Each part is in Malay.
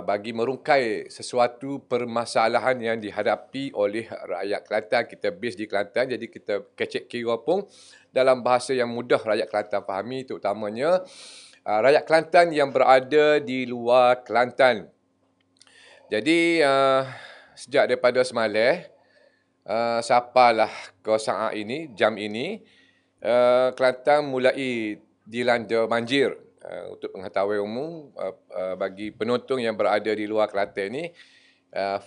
bagi merungkai sesuatu permasalahan yang dihadapi oleh rakyat Kelantan. Kita base di Kelantan, jadi kita kecek kira pun dalam bahasa yang mudah rakyat Kelantan fahami, terutamanya rakyat Kelantan yang berada di luar Kelantan. Jadi sejak daripada semalam, sampalah kosaan ini, jam ini, Kelantan mulai dilanda banjir. Untuk pengetahuan umum, bagi penonton yang berada di luar Kelantan ini,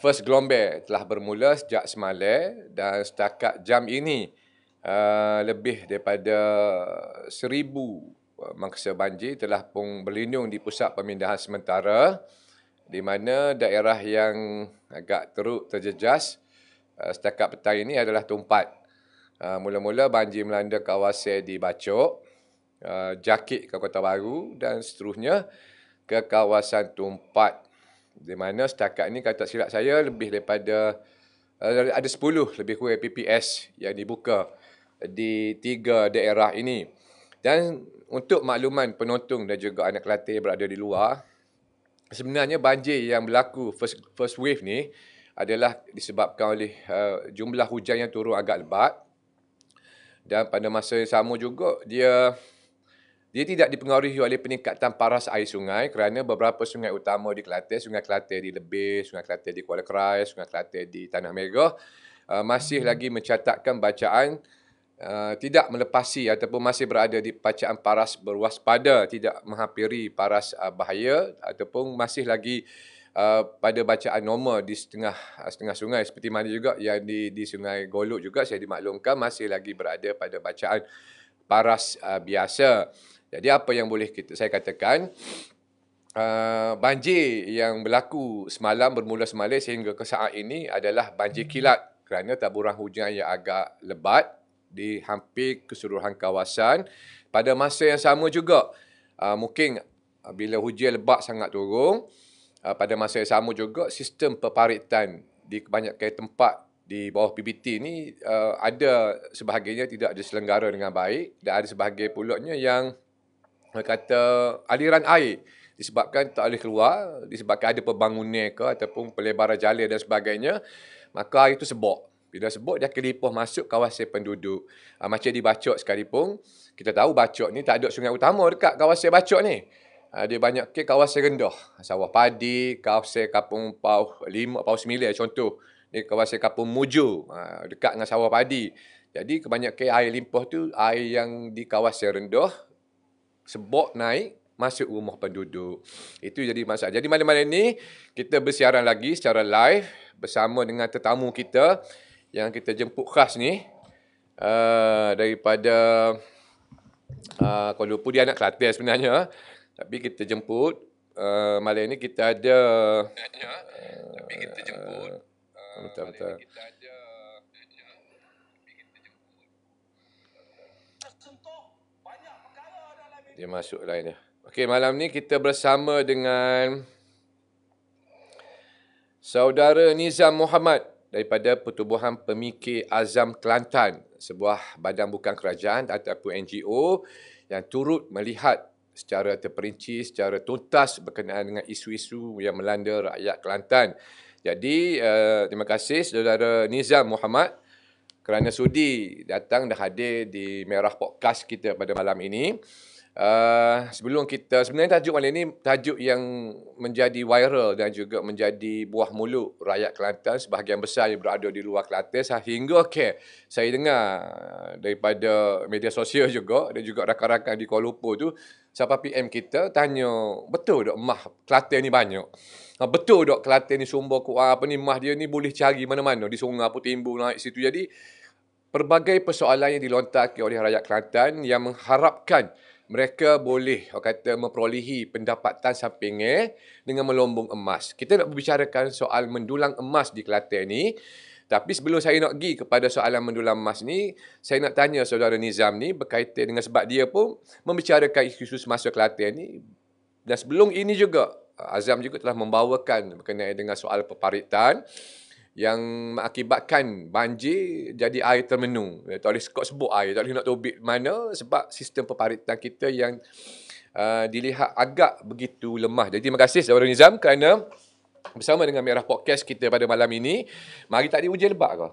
first gelombang telah bermula sejak semalam dan setakat jam ini lebih daripada 1,000 mangsa banjir telah pun berlindung di pusat pemindahan sementara, di mana daerah yang agak teruk terjejas setakat petang ini adalah Tumpat. Mula-mula banjir melanda kawasan di Bacok, Jakit ke Kota Baru dan seterusnya ke kawasan Tumpat. Di mana setakat ini, kalau tak silap saya, lebih daripada ada 10 lebih kurang PPS yang dibuka di 3 daerah ini. Dan untuk makluman penonton dan juga anak Kelantan yang berada di luar, sebenarnya banjir yang berlaku first wave ni adalah disebabkan oleh jumlah hujan yang turun agak lebat, dan pada masa yang sama juga dia tidak dipengaruhi oleh peningkatan paras air sungai, kerana beberapa sungai utama di Kelantan, Sungai Kelantan di Lebih, Sungai Kelantan di Kuala Kerai, Sungai Kelantan di Tanah Merah, masih lagi mencatatkan bacaan tidak melepasi ataupun masih berada di bacaan paras berwaspada, tidak menghampiri paras bahaya, ataupun masih lagi pada bacaan normal di setengah sungai, seperti mana juga yang di Sungai Golok juga saya dimaklumkan masih lagi berada pada bacaan paras biasa. Jadi apa yang boleh saya katakan, banjir yang berlaku semalam, bermula semalam sehingga ke saat ini adalah banjir kilat kerana taburan hujan yang agak lebat di hampir keseluruhan kawasan. Pada masa yang sama juga, mungkin bila hujan lebat sangat turun, pada masa yang sama juga sistem peparitan di kebanyakan tempat di bawah PBT ni ada sebahagiannya tidak diselenggara dengan baik, dan ada sebahagian pulaknya yang kata aliran air disebabkan tak boleh keluar, disebabkan ada pembangunan ke ataupun pelebaran jalan dan sebagainya, maka air itu sebab. Bila sebab, dia akan limpah masuk kawasan penduduk. Macam di Bacok sekalipun, kita tahu Bacok ni tak ada sungai utama dekat kawasan Bacok ni. Dia banyak ke kawasan rendah, sawah padi, kawasan Kampung Pau 5, Pau 9 contoh. Ni kawasan Kampung Muju, dekat dengan sawah padi. Jadi kebanyakan air limpah tu air yang di kawasan rendah, sebab naik masuk rumah penduduk. Itu jadi masalah. Jadi malam-malam ni kita bersiaran lagi secara live bersama dengan tetamu kita yang kita jemput khas ni, daripada Kuala Lumpur. Dia anak Kelantan sebenarnya, tapi kita jemput malam ni kita ada betul-betul. Dia masuk lain dia. Okey, malam ni kita bersama dengan Saudara Nizam Muhammad daripada Pertubuhan Pemikir Azam Kelantan, sebuah badan bukan kerajaan ataupun NGO yang turut melihat secara terperinci, secara tuntas berkenaan dengan isu-isu yang melanda rakyat Kelantan. Jadi, terima kasih Saudara Nizam Muhammad kerana sudi datang dan hadir di Merah Podcast kita pada malam ini. Sebelum kita, sebenarnya tajuk malam ini tajuk yang menjadi viral dan juga menjadi buah mulut rakyat Kelantan sebahagian besar yang berada di luar Kelantan, sehingga saya dengar daripada media sosial juga dan juga rakan-rakan di Kuala Lumpur tu, siapa PM kita tanya, betul tak mah Kelantan ni banyak? Betul tak Kelantan ni sumber mah dia ni boleh cari mana-mana di Sungai pun timbul naik situ. Jadi pelbagai persoalan yang dilontarkan oleh rakyat Kelantan yang mengharapkan mereka boleh memperolehi pendapatan sampingan dengan melombong emas. Kita nak berbicarakan soal mendulang emas di Kelantan ni. Tapi sebelum saya nak pergi kepada soalan mendulang emas ni, saya nak tanya Saudara Nizam ni berkaitan dengan sebab dia pun membicarakan isu-isu semasa Kelantan ni. Dan sebelum ini juga, Azam juga telah membawakan berkenaan dengan soal peparitan yang mengakibatkan banjir jadi air termenung. Tak boleh sebut air, tak boleh nak tobik mana sebab sistem peparitan kita yang dilihat agak begitu lemah. Jadi terima kasih Saudara Nizam kerana bersama dengan Merah Podcast kita pada malam ini. Mari tadi hujan lebat ke?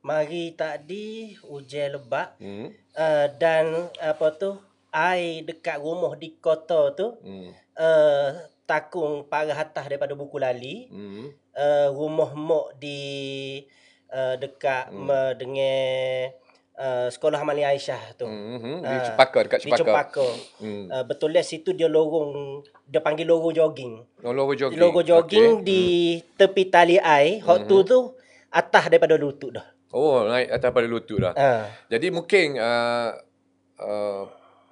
Mari tadi hujan lebat. Dan air dekat rumah di kota tu takung parah atas daripada buku lali. Rumah mak di dekat dengan sekolah Amalia Aisyah tu. Di Cepaka, dekat Cepaka. Di Cepaka. Betul lah, situ dia lorong, dia panggil lorong jogging. Lorong jogging. Lorong jogging di tepi tali air. Hot tu atas daripada lutut dah. Oh, naik atas pada lutut dah. Jadi mungkin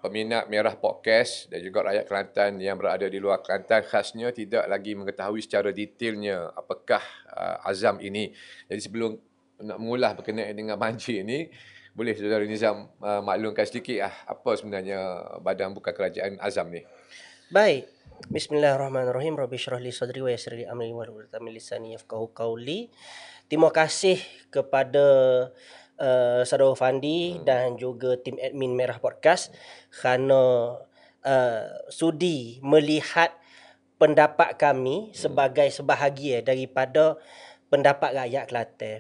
peminat Merah Podcast dan juga rakyat Kelantan yang berada di luar Kelantan khasnya tidak lagi mengetahui secara detailnya apakah azam ini. Jadi sebelum nak mengulas berkenaan dengan banjir ini, boleh Saudara Nizam maklumkan sedikit apa sebenarnya badan bukan kerajaan azam ni? Baik. Bismillahirrahmanirrahim. Rabbi syrah li sadri wa yassir li amri wahlul 'uqdatam min lisani yafqahu qawli. Terima kasih kepada Saudara Fandi dan juga tim admin Merah Podcast kerana sudi melihat pendapat kami sebagai sebahagian daripada pendapat rakyat Kelantan.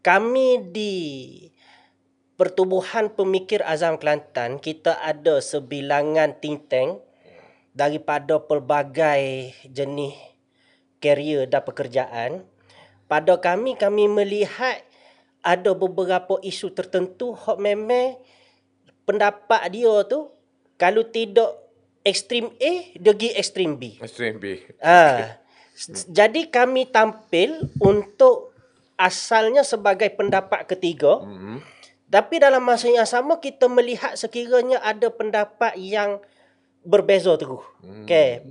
Kami di Pertubuhan Pemikir Azam Kelantan, kita ada sebilangan think tank daripada pelbagai jenis karier dan pekerjaan. Pada kami melihat ada beberapa isu tertentu hak memang pendapat dia tu kalau tidak ekstrim A, dia pergi ekstrim B. Ekstrim B. Jadi kami tampil untuk asalnya sebagai pendapat ketiga. Tapi dalam masa yang sama kita melihat sekiranya ada pendapat yang berbeza terus. Okay.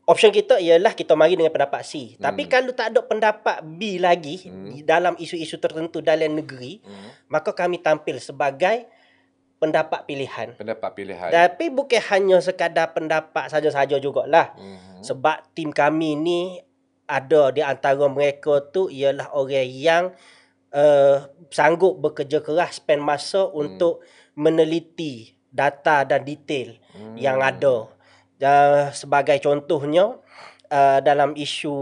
Option kita ialah kita mari dengan pendapat C. Tapi kalau tak ada pendapat B lagi dalam isu-isu tertentu dalam negeri, maka kami tampil sebagai pendapat pilihan. Pendapat pilihan. Tapi bukan hanya sekadar pendapat saja-saja jugalah. Sebab tim kami ni ada di antara mereka tu ialah orang yang sanggup bekerja keras, spend masa untuk meneliti data dan detail yang ada. Sebagai contohnya dalam isu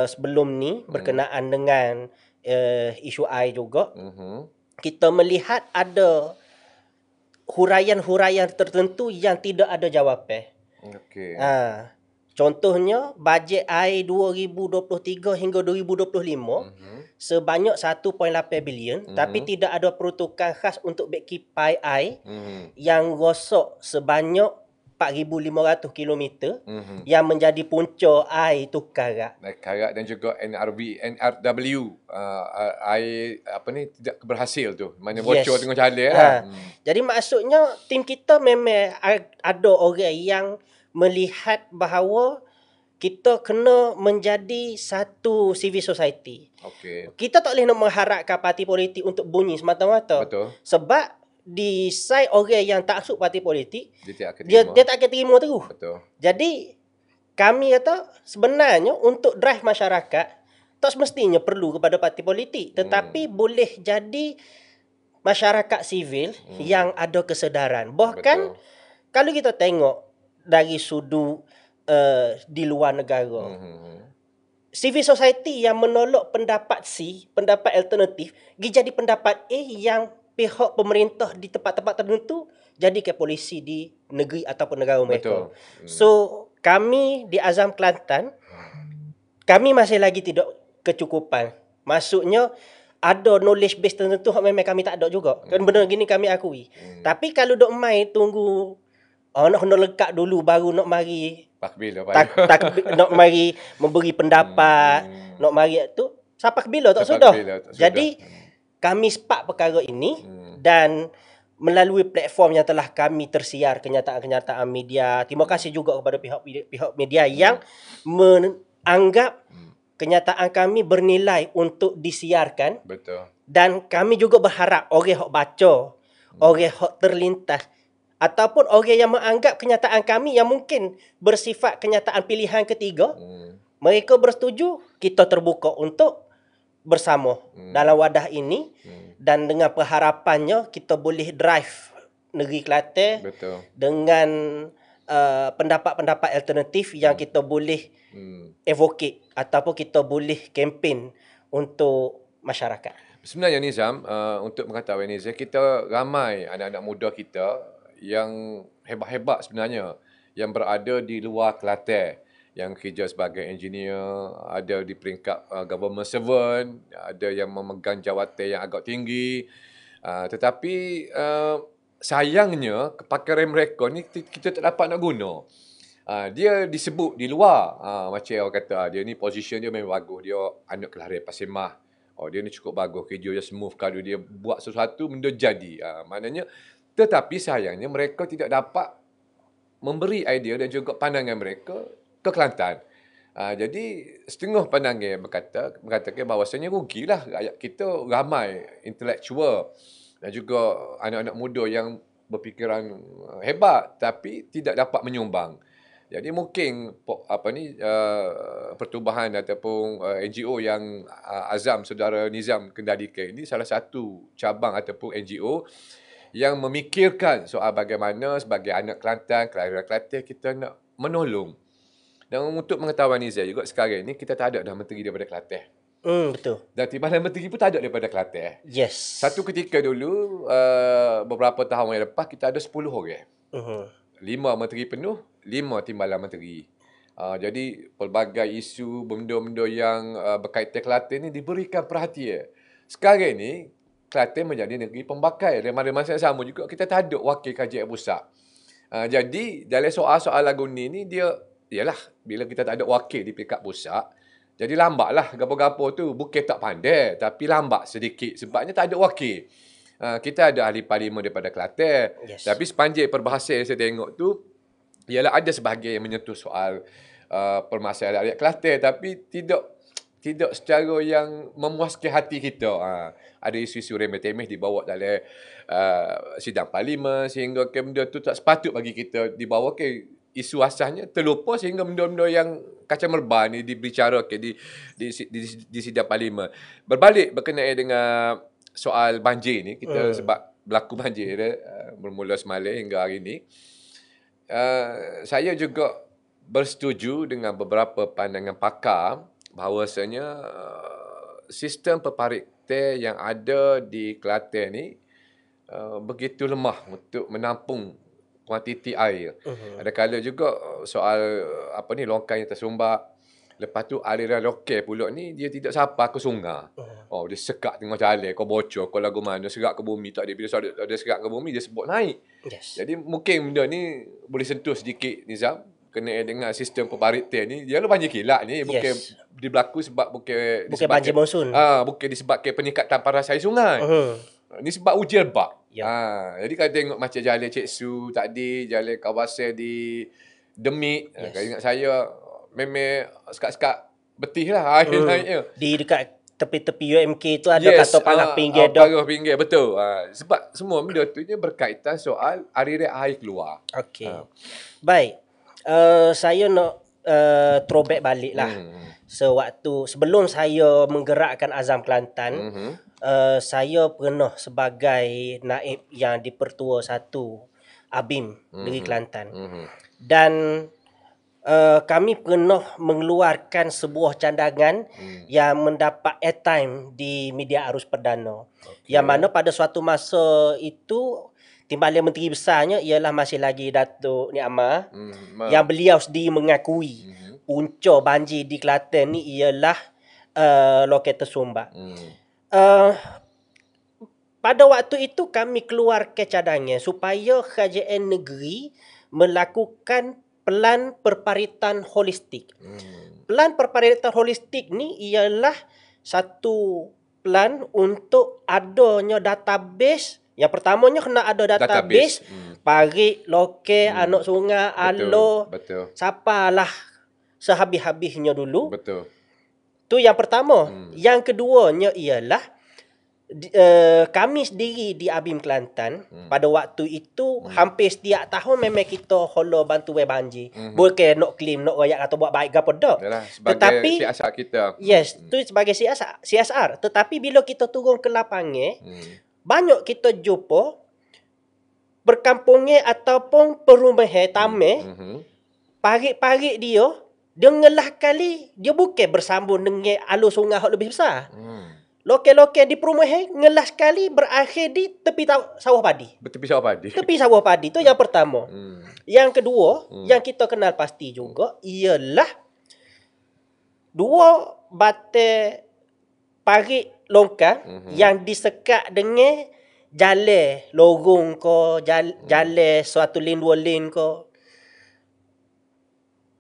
sebelum ni berkenaan dengan isu air juga, kita melihat ada huraian-huraian tertentu yang tidak ada jawapan. Okey. Contohnya bajet air 2023 hingga 2025 sebanyak 1.8 bilion, tapi tidak ada peruntukan khas untuk backkeeper air yang rosak sebanyak 4,500 km yang menjadi punca air tu Karak. Karak dan juga NRW air tidak berhasil tu. Mana bocor tengah jalan lah. Jadi maksudnya tim kita memang ada orang yang melihat bahawa kita kena menjadi satu civil society. Okay. Kita tak boleh nak mengharapkan parti politik untuk bunyi semata-mata. Betul. Sebab di side orang yang tak masuk parti politik, dia tak akan terima terus. Betul. Jadi kami kata sebenarnya untuk drive masyarakat tak semestinya perlu kepada parti politik, tetapi boleh jadi masyarakat sivil yang ada kesedaran. Bahkan kalau kita tengok dari sudut di luar negara, civil society yang menolak pendapat C, pendapat alternatif, jadi pendapat A yang pihak pemerintah di tempat-tempat tertentu jadi ke polisi di negeri ataupun negara mereka. So kami di Azam Kelantan, kami masih lagi tidak kecukupan. Maksudnya ada knowledge base tertentu memang kami tak ada juga. Kan benda gini kami akui. Tapi kalau dok mai tunggu nak lekat dulu baru nak mari nak mari memberi pendapat, nak mari tu siapa bila tak sudah. Jadi kami sepak perkara ini dan melalui platform yang telah kami tersiar kenyataan-kenyataan media. Terima kasih juga kepada pihak media yang menganggap kenyataan kami bernilai untuk disiarkan. Betul. Dan kami juga berharap orang yang baca, orang yang terlintas ataupun orang yang menganggap kenyataan kami yang mungkin bersifat kenyataan pilihan ketiga, mereka bersetuju, kita terbuka untuk bersama dalam wadah ini dan dengan perharapannya kita boleh drive negeri Kelantan Betul. dengan pendapat-pendapat alternatif yang kita boleh advocate ataupun kita boleh kempen untuk masyarakat. Sebenarnya Nizam, untuk mengetahui Nizam, kita ramai anak-anak muda kita yang hebat-hebat sebenarnya yang berada di luar Kelantan, yang kerja sebagai engineer, ada di peringkat government servant, ada yang memegang jawatan yang agak tinggi. Tetapi sayangnya kepakaran mereka ni kita tak dapat nak guna. Dia disebut di luar, macam orang kata dia ni position dia memang bagus, dia anak kelahiran Pasir Mas. Dia ni cukup bagus, kerja dia smooth, kalau dia buat sesuatu benda jadi. Maknanya, tetapi sayangnya mereka tidak dapat memberi idea dan juga pandangan mereka ke Kelantan. Jadi setengah pandangan mengatakan bahawasanya rugilah rakyat kita ramai intelektual dan juga anak-anak muda yang berfikiran hebat tapi tidak dapat menyumbang. Jadi mungkin pertubuhan ataupun NGO yang Azam saudara Nizam kendalikan ini salah satu cabang ataupun NGO yang memikirkan soal bagaimana sebagai anak Kelantan, kelahiran Kelantan kita nak menolong. Dan untuk mengetahui Nizam juga sekarang ni kita tak ada dah menteri daripada Kelantan. Betul. Dan Timbalan Menteri pun tak ada daripada Kelantan. Yes. Satu ketika dulu, beberapa tahun yang lepas, kita ada 10 orang. 5 menteri penuh, 5 timbalan menteri. Jadi, pelbagai isu, benda-benda yang berkaitan Kelantan ni diberikan perhatian. Sekarang ni, Kelantan menjadi negeri pembakai. Dan pada masa yang sama juga, kita tak ada wakil kajian pusat. Jadi, dalam soal-soal lagu ni, dia, ialah, bila kita tak ada wakil di peringkat pusat, jadi lambatlah gapo-gapo tu. Bukan tak pandai, tapi lambat sedikit. Sebabnya tak ada wakil. Kita ada ahli parlimen daripada Kelantan. Yes. Tapi sepanjang perbahasan yang saya tengok tu, ialah ada sebahagian yang menyentuh soal permasalahan rakyat Kelantan. Tapi tidak secara yang memuaskan hati kita. Ada isu-isu remeh-temeh dibawa dalam sidang parlimen. Sehingga benda tu tak sepatut bagi kita dibawa ke isu asasnya terlupa sehingga benda-benda yang kacau merbah ni dibicarakan di sidang parlimen. Berbalik berkenaan dengan soal banjir ni, kita sebab berlaku banjir bermula semalam hingga hari ni, saya juga bersetuju dengan beberapa pandangan pakar bahawasanya sistem peparitan yang ada di Kelantan ni begitu lemah untuk menampung kuantiti air. Ada kala juga soal longkang yang tersumbat. Lepas tu aliran lokal pula ni dia tidak sampai ke sungai. Dia sekat tengah jalan, kau bocor, kau lagu mana, serak ke bumi. Tak ada, bila ada serak ke bumi, dia sebut naik. Yes. Jadi mungkin benda ni boleh sentuh sedikit Nizam, kena dengan sistem peparitan ni. Dia banjir kilat ni, bukan berlaku sebab bukan banjir monsun. Bukan disebabkan peningkatan paras air sungai. Ni sebab hujan lebat. Jadi kalau tengok macam jalan Cik Su tadi, jalan kawasan di Demik, kalau ingat saya memang sekat-sekat betih lah air naiknya. Di dekat tepi-tepi UMK tu ada kata panah pinggir dah. Panah pinggir, betul. Sebab semua benda tu berkaitan soal aliran air keluar. Okey. Baik. Saya nak throwback balik lah. Sewaktu sebelum saya menggerakkan Azam Kelantan, saya pernah sebagai naib yang dipertua 1 ABIM negeri Kelantan. Dan kami pernah mengeluarkan sebuah cadangan yang mendapat airtime di media arus perdana. Yang mana pada suatu masa itu Timbalan Menteri Besarnya ialah masih lagi Datuk Ni Amar, yang beliau sendiri mengakui punca banjir di Kelantan ni ialah lokal tersumbat. Pada waktu itu kami keluarkan cadangan supaya kerajaan negeri melakukan pelan perparitan holistik. Pelan perparitan holistik ni ialah satu pelan untuk adanya database. Yang pertamanya kena ada database. Parit, lokal, anak sungai, alo. Betul. Siapalah sehabis-habisnya dulu. Betul. Tu yang pertama. Yang keduanya ialah kami sendiri di ABIM Kelantan pada waktu itu hampir setiap tahun memang kita holo bantuan banjir. Bukan nak claim, nak rakyat atau buat baik ke apa dak. Tetapi CSR kita. Yes, tu sebagai CSR. Tetapi bila kita turun ke lapangan, banyak kita jumpa perkampungan ataupun perumahan tamai, parit-parit dia ngelah kali dia bukan bersambung dengan alur sungai yang lebih besar. Lokal-lokal di perumahan ngelah sekali berakhir di tepi sawah padi. Bertepi sawah padi. Tepi sawah padi tu yang pertama. Yang kedua, yang kita kenal pasti juga ialah dua batai parit longkang yang disekat dengan jalan lorong ke, jalan suatu lane dua lane ke.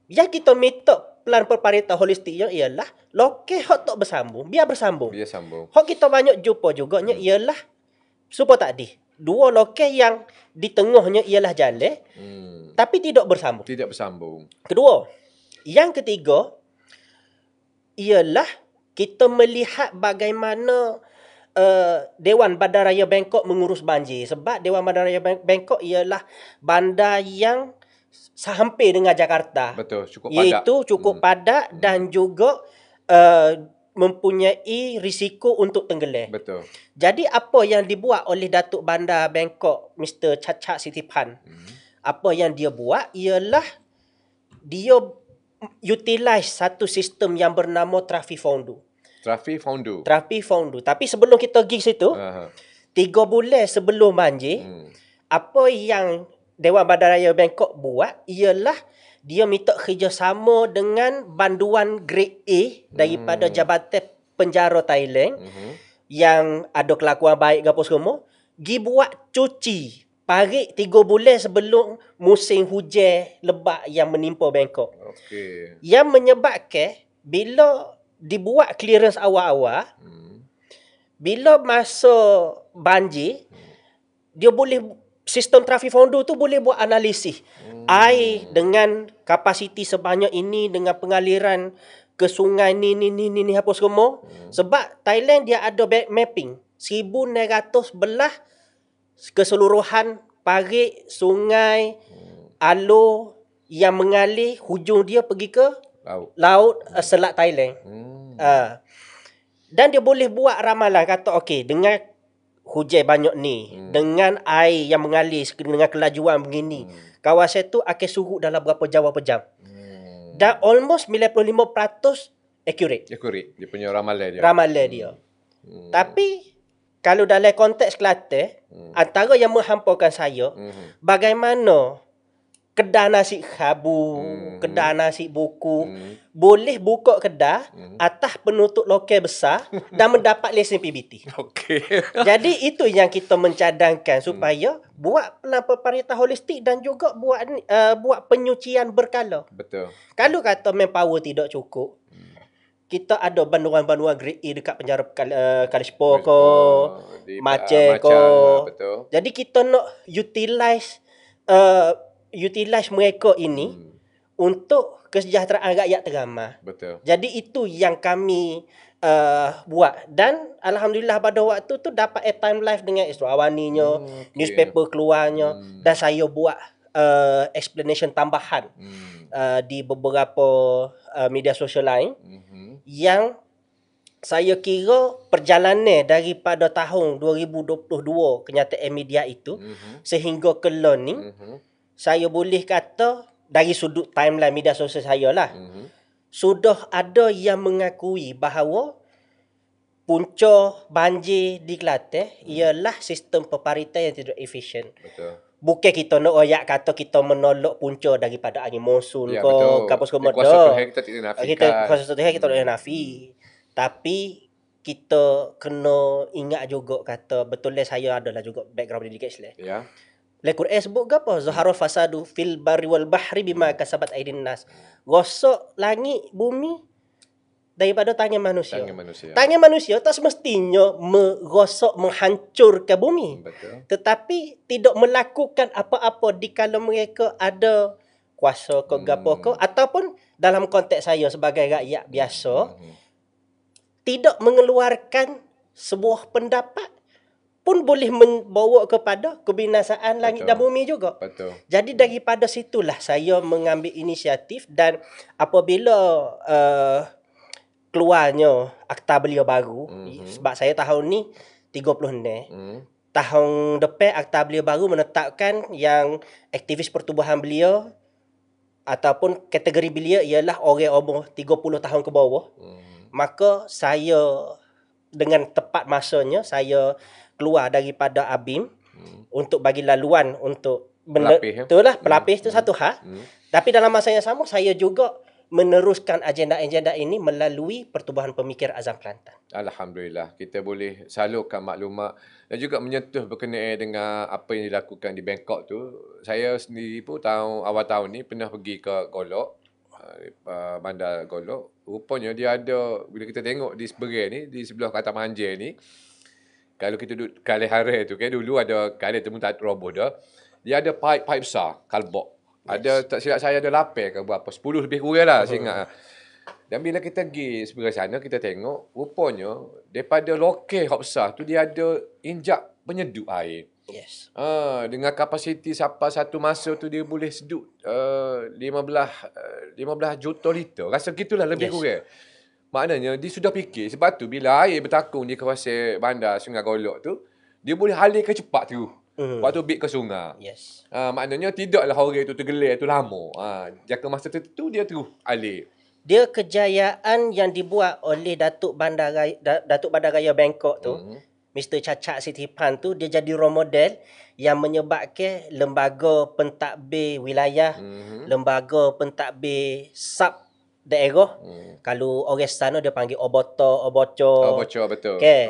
Yang kita minta plan perparitan holistiknya ialah lokal hak tak bersambung, biar bersambung. Biar sambung. Hak kita banyak jumpa juga ialah supaya tadi dua lokal yang di tengahnya ialah jalan tapi tidak bersambung. Tidak bersambung. Kedua, yang ketiga ialah kita melihat bagaimana Dewan Bandaraya Bangkok mengurus banjir. Sebab Dewan Bandaraya Bangkok ialah bandar yang hampir dengan Jakarta. Betul, cukup padat. Iaitu cukup padat dan juga mempunyai risiko untuk tenggelam. Betul. Jadi apa yang dibuat oleh Datuk Bandar Bangkok, Mr. Chachak Sitiphan, apa yang dia buat ialah dia utilize satu sistem yang bernama Traffic Fondu. Traffic Fondu. Tapi sebelum kita pergi situ, 3 bulan sebelum banjir, apa yang Dewan Bandaraya Bangkok buat ialah dia minta kerjasama dengan banduan grade A daripada Jabatan Penjara Thailand yang ada kelakuan baik ke apa semua, pergi buat cuci parit 3 bulan sebelum musim hujan lebat yang menimpa Bangkok. Yang menyebabkan bila dibuat clearance awal-awal, bila masa banjir, dia boleh, sistem Traffic Fondu tu boleh buat analisis air dengan kapasiti sebanyak ini, dengan pengaliran ke sungai ni apa semua. Sebab Thailand dia ada mapping 1,900 belah keseluruhan parit, sungai, alur yang mengalir hujung dia pergi ke laut Selat Thailand. Dan dia boleh buat ramalan, kata okey, dengan hujan banyak ni, dengan air yang mengalir dengan kelajuan begini, kawasan tu akan surut dalam berapa jam. Dan almost 95% accurate. Dia punya ramalan dia. Tapi kalau dalam konteks Kelantan, antara yang menghampakan saya, bagaimana kedai nasi khabu, kedai nasi buku, boleh buka kedai atas penutup lokal besar dan mendapat lesen PBT. Jadi itu yang kita mencadangkan supaya buat plan perparitan holistik dan juga buat penyucian berkala. Betul. Kalau kata manpower tidak cukup, kita ada banduan-banduan grade A dekat penjara Kalispo ke, Maceh ke. Jadi kita nak utilize mereka ini untuk kesejahteraan rakyat teramai. Betul. Jadi itu yang kami buat. Dan Alhamdulillah pada waktu tu dapat airtime live dengan Astro Awaninya, newspaper keluarnya, dan saya buat explanation tambahan di beberapa media sosial lain yang saya kira perjalanan daripada tahun 2022 kenyataan media itu sehingga ke learning, saya boleh kata dari sudut timeline media sosial saya lah, sudah ada yang mengakui bahawa punca banjir di Kelantan ialah sistem perparitan yang tidak efisien. Betul. Bukan kita nak royak kata kita menolak punca daripada angin monsun ke apa semua dah. Kita tidak nafikan. Kuasa Tuhan kita tak nafi. Tapi kita kena ingat juga kata betulnya saya adalah juga background pendidikan Islam. Ya. Al-Quran sebut ke apa? Zahara fasadu fil barri wal bahri bima kasabat aidin nas. Rosak langit bumi daripada tangan manusia. Tangan manusia tak semestinya merosak, menghancurkan bumi. Betul. Tetapi tidak melakukan apa-apa dikala mereka ada kuasa ke gapo ke, ataupun dalam konteks saya sebagai rakyat biasa, tidak mengeluarkan sebuah pendapat pun boleh membawa kepada kebinasaan langit dan bumi juga. Betul. Jadi daripada situlah saya mengambil inisiatif, dan apabila keluarnya akta belia baru, sebab saya tahun ni 36, tahun depan Akta Belia baru menetapkan yang aktivis pertubuhan belia ataupun kategori belia ialah orang umur 30 tahun ke bawah. Maka saya dengan tepat masanya saya keluar daripada ABIM untuk bagi laluan untuk Pelapis, betul lah, pelapis tu satu hal. Tapi dalam masa yang sama saya juga meneruskan agenda-agenda ini melalui Pertubuhan Pemikir Azam Kelantan. Alhamdulillah, kita boleh salurkan maklumat dan juga menyentuh berkenaan dengan apa yang dilakukan di Bangkok tu. Saya sendiri pun awal tahun ni pernah pergi ke Golok, bandar Golok. Rupanya dia ada, bila kita tengok di seberang ni, di sebelah Kata Manjir ni, kalau kita duduk kali hari tu kan, dulu ada kali temu tak roboh dah. Dia ada pipe besar, kalbok. Ada, tak silap saya ada 8 ke berapa, 10 lebih kurang lah saya ingat. Dan bila kita pergi sebelah sana, kita tengok, rupanya daripada lokal hok besar tu dia ada injak penyedup air. Yes. Dengan kapasiti sampai satu masa tu dia boleh sedut 15 juta liter. Rasa gitulah lebih kurang. Maknanya dia sudah fikir, sebab tu bila air bertakung di kawasan bandar Sungai Golok tu, dia boleh alirkan cepat tu. Lepas tu bit ke sungai. Yes. Maknanya tidaklah orang itu tergelar tu lama. Jangka masa tertentu dia terus alir. Dia kejayaan yang dibuat oleh Datuk Bandaraya Bangkok tu, Mr. Cacak Sitipan tu, dia jadi role model yang menyebabkan lembaga pentadbir wilayah, lembaga pentadbir sub daerah, kalau orang sana dia panggil oboco. Bocor betul. Okay.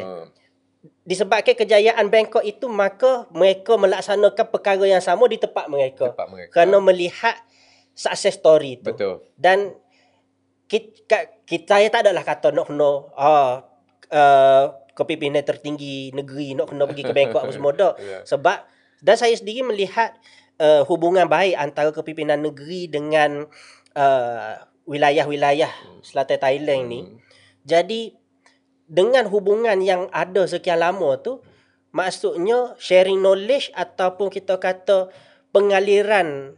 Disebabkan kejayaan Bangkok itu, maka mereka melaksanakan perkara yang sama di tempat mereka. Kerana melihat success story tu. Betul. Dan saya tak adalah kata nak kena kepimpinan tertinggi negeri nak kena pergi ke Bangkok apa semua tak. Sebab dan saya sendiri melihat hubungan baik antara kepimpinan negeri dengan wilayah-wilayah selatan Thailand ni. Jadi dengan hubungan yang ada sekian lama tu, maksudnya sharing knowledge ataupun kita kata pengaliran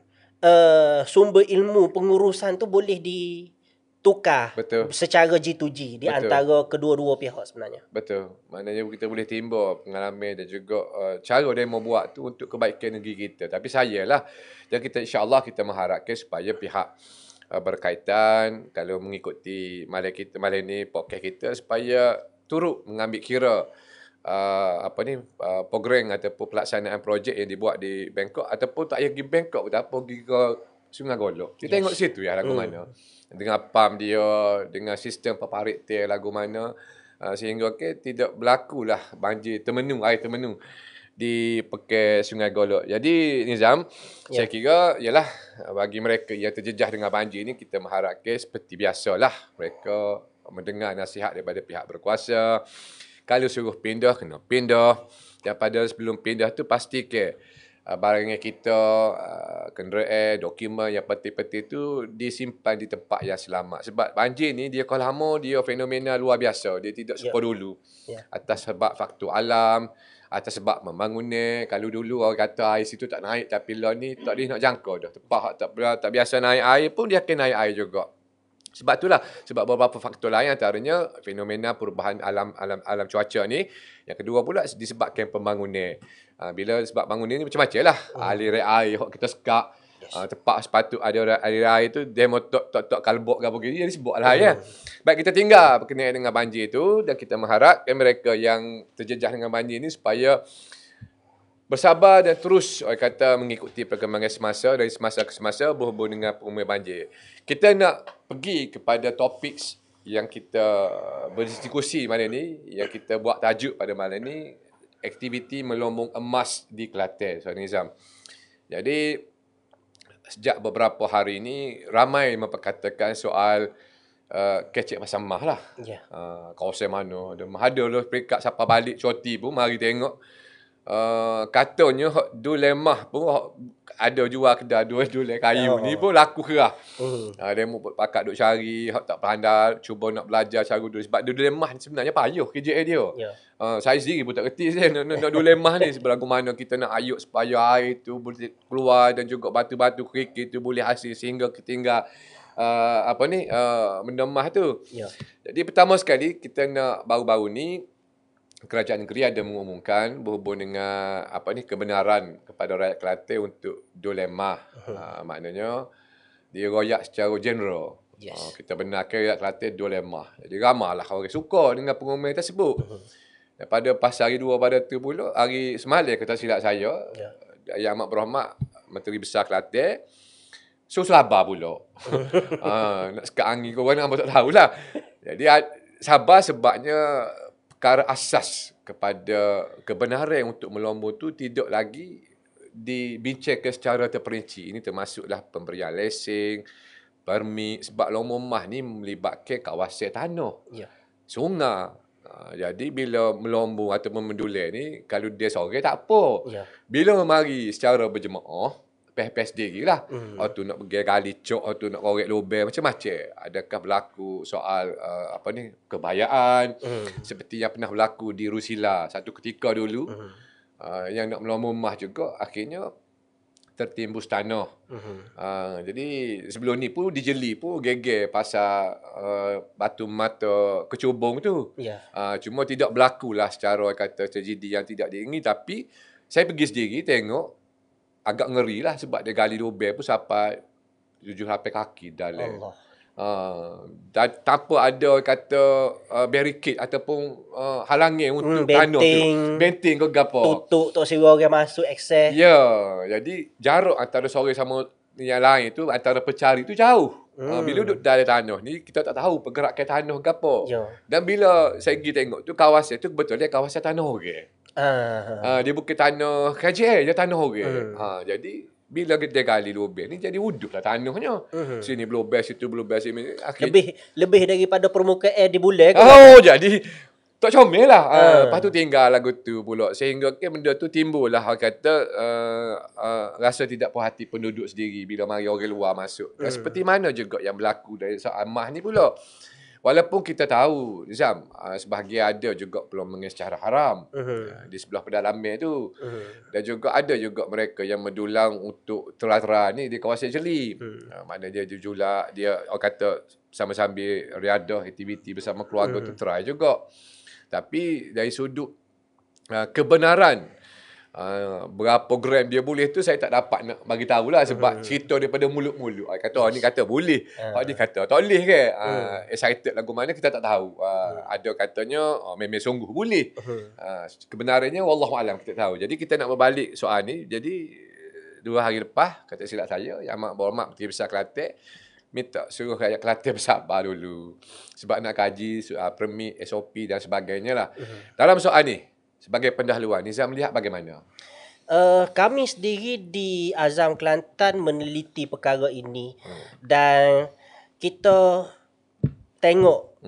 sumber ilmu pengurusan tu boleh ditukar. Betul. Secara G2G di antara kedua-dua pihak sebenarnya. Betul. Maknanya kita boleh timba pengalaman dan juga cara dia mau buat tu untuk kebaikan negeri kita. Tapi sayalah, dan kita insya-Allah kita mengharapkan supaya pihak berkaitan kalau mengikuti malam ni podcast kita supaya turut mengambil kira program ataupun pelaksanaan projek yang dibuat di Bangkok, ataupun tak payah pergi Bangkok pun tak apa, pergi ke Sungai Golok. Kita tengok situ ya lagu mana. Dengan pam dia, dengan sistem paparit dia lagu mana, sehingga tidak berlakulah banjir air termenung di pekai Sungai Golok. Jadi Nizam, saya kira ialah bagi mereka yang terjejah dengan banjir ni, kita mengharapkan seperti biasalah mereka mendengar nasihat daripada pihak berkuasa. Kalau suruh pindah, kena pindah. Dan pada sebelum pindah tu pastikan barang kita, kenderaan, dokumen yang penting-penting tu disimpan di tempat yang selamat. Sebab banjir ni dia kalau lama dia fenomena luar biasa. Dia tidak seperti dulu. Atas sebab faktor alam, atas sebab pembangunan. Kalau dulu orang kata air situ tak naik, tapi lah ni tak boleh nak jangkau dah. Tempat tak biasa naik air pun dia akan naik air juga. Sebab itulah, sebab beberapa faktor lain antaranya fenomena perubahan alam cuaca ni. Yang kedua pula disebabkan pembangunan. Bila sebab bangunan ni macam-macam lah. Aliran air kita sekak. Tempat sepatut ada aliran air tu dia mau tok kalbok ke apa gitu, jadi sebut lah ya. Baik, kita tinggal berkenaan dengan banjir tu, dan kita mengharapkan mereka yang terjejah dengan banjir ni supaya bersabar dan terus orang kata mengikuti perkembangan semasa, dari semasa ke semasa berhubung dengan pengumian banjir. Kita nak pergi kepada topik yang kita berdiskusi malam ni, yang kita buat tajuk pada malam ni, aktiviti melombong emas di Kelantan, Soal Nizam. Jadi sejak beberapa hari ini ramai memperkatakan soal kecek pasal mah lah. Kawasan mana ada lah peringkat siapa balik cuti pun mari tengok. Katanya du lemah pun ada jual kedai dua kayu ni pun laku kerah. Demo pakat duk cari, tak pandai cuba nak belajar cara dulu, sebab du lemah ni sebenarnya payah kerja dia. Saya sendiri pun tak kerti saya nak du lemah ni sebab mana kita nak ayuk supaya air tu boleh keluar dan juga batu-batu kerikil tu boleh hasil sehingga kita tinggal mendemah tu. Jadi pertama sekali kita nak baru-baru ni kerajaan negeri ada mengumumkan berhubung dengan kebenaran kepada rakyat Kelantan untuk dilemah. Maknanya dia royak secara general. Yes. Kita benarkan rakyat Kelantan dilemah. Jadi ramailah orang suka dengan pengumuman tersebut. Daripada pas hari 2 pada tu pula, hari semalam kata silap saya, Yang Amat Berhormat Menteri Besar Kelantan sabar pula. Nak sekat angin ke mana, tak tahulah. Jadi sabar sebabnya perkara asas kepada kebenaran untuk melombo tu tidak lagi dibincangkan secara terperinci. Ini termasuklah pemberian lesen, permit, sebab lombo mah ni melibatkan kawasan tanah, sungai. Jadi bila melombo ataupun mendulang ni, kalau dia seorang tak apa. Bila memari secara berjemaah, PHP sendiri lah. Tu nak pergi kali cok, tu nak korek lubang, macam-macam. Adakah berlaku soal kebayaan, seperti yang pernah berlaku di Rusila satu ketika dulu. Yang nak melombo rumah juga, akhirnya tertimbus tanah. Jadi sebelum ni pun dijeli pun geger pasal batu mata kecubung tu. Cuma tidak berlakulah secara kata tragedi yang tidak diingini. Tapi saya pergi sendiri tengok, agak ngeri lah sebab dia gali lubang pun sampai 7-8 kaki dalam. Dan tanpa ada kata barricade ataupun halangan untuk tanah tu. Benteng ke gapo. Tutup tak siwa orang masuk akses. Ya, jadi jarak antara seorang sama yang lain tu, antara pencari tu jauh. Bila duduk dalam tanah ni, kita tak tahu pergerakan tanah ke apa. Dan bila saya pergi tengok tu, kawasan tu betulnya kawasan tanah orang. Dia bukan tanah kerajaan, dia tanah orang. Jadi bila kita gali lubang ni, jadi wuduk lah tanahnya. Sini berlubang, situ berlubang, sini. Lebih daripada permukaan di bulan. Jadi tak comel lah. Lepas tu tinggal lagu tu pula. Sehingga benda tu timbul lah, kata rasa tidak puas hati penduduk sendiri bila mari orang luar masuk. Seperti mana juga yang berlaku dari soal mah ni pula. Walaupun kita tahu, Nizam, sebahagian ada juga pelombangan secara haram di sebelah pedalaman tu. Dan juga ada juga mereka yang mendulang untuk tera-tera ni di kawasan Jeli. Mana dia julak, dia orang kata sama-sambil riadah, aktiviti bersama keluarga tu try juga. Tapi dari sudut kebenaran berapa gram dia boleh tu, saya tak dapat nak bagi tahu lah sebab cerita daripada mulut-mulut. Kata orang ni kata boleh, orang ni kata tak boleh ke. Excited lagu mana kita tak tahu. Ada katanya memang sungguh boleh. Kebenarannya wallahualam kita tahu. Jadi kita nak berbalik soal ni. Jadi 2 hari lepas, kata silap saya, Yang Amat Berhormat Menteri Besar Kelantan minta suruh rakyat Kelantan bersabar dulu sebab nak kaji soal permit, SOP dan sebagainya lah. Dalam soal ni, sebagai pendahuluan, Nizam melihat bagaimana? Kami sendiri di Azam Kelantan meneliti perkara ini dan kita tengok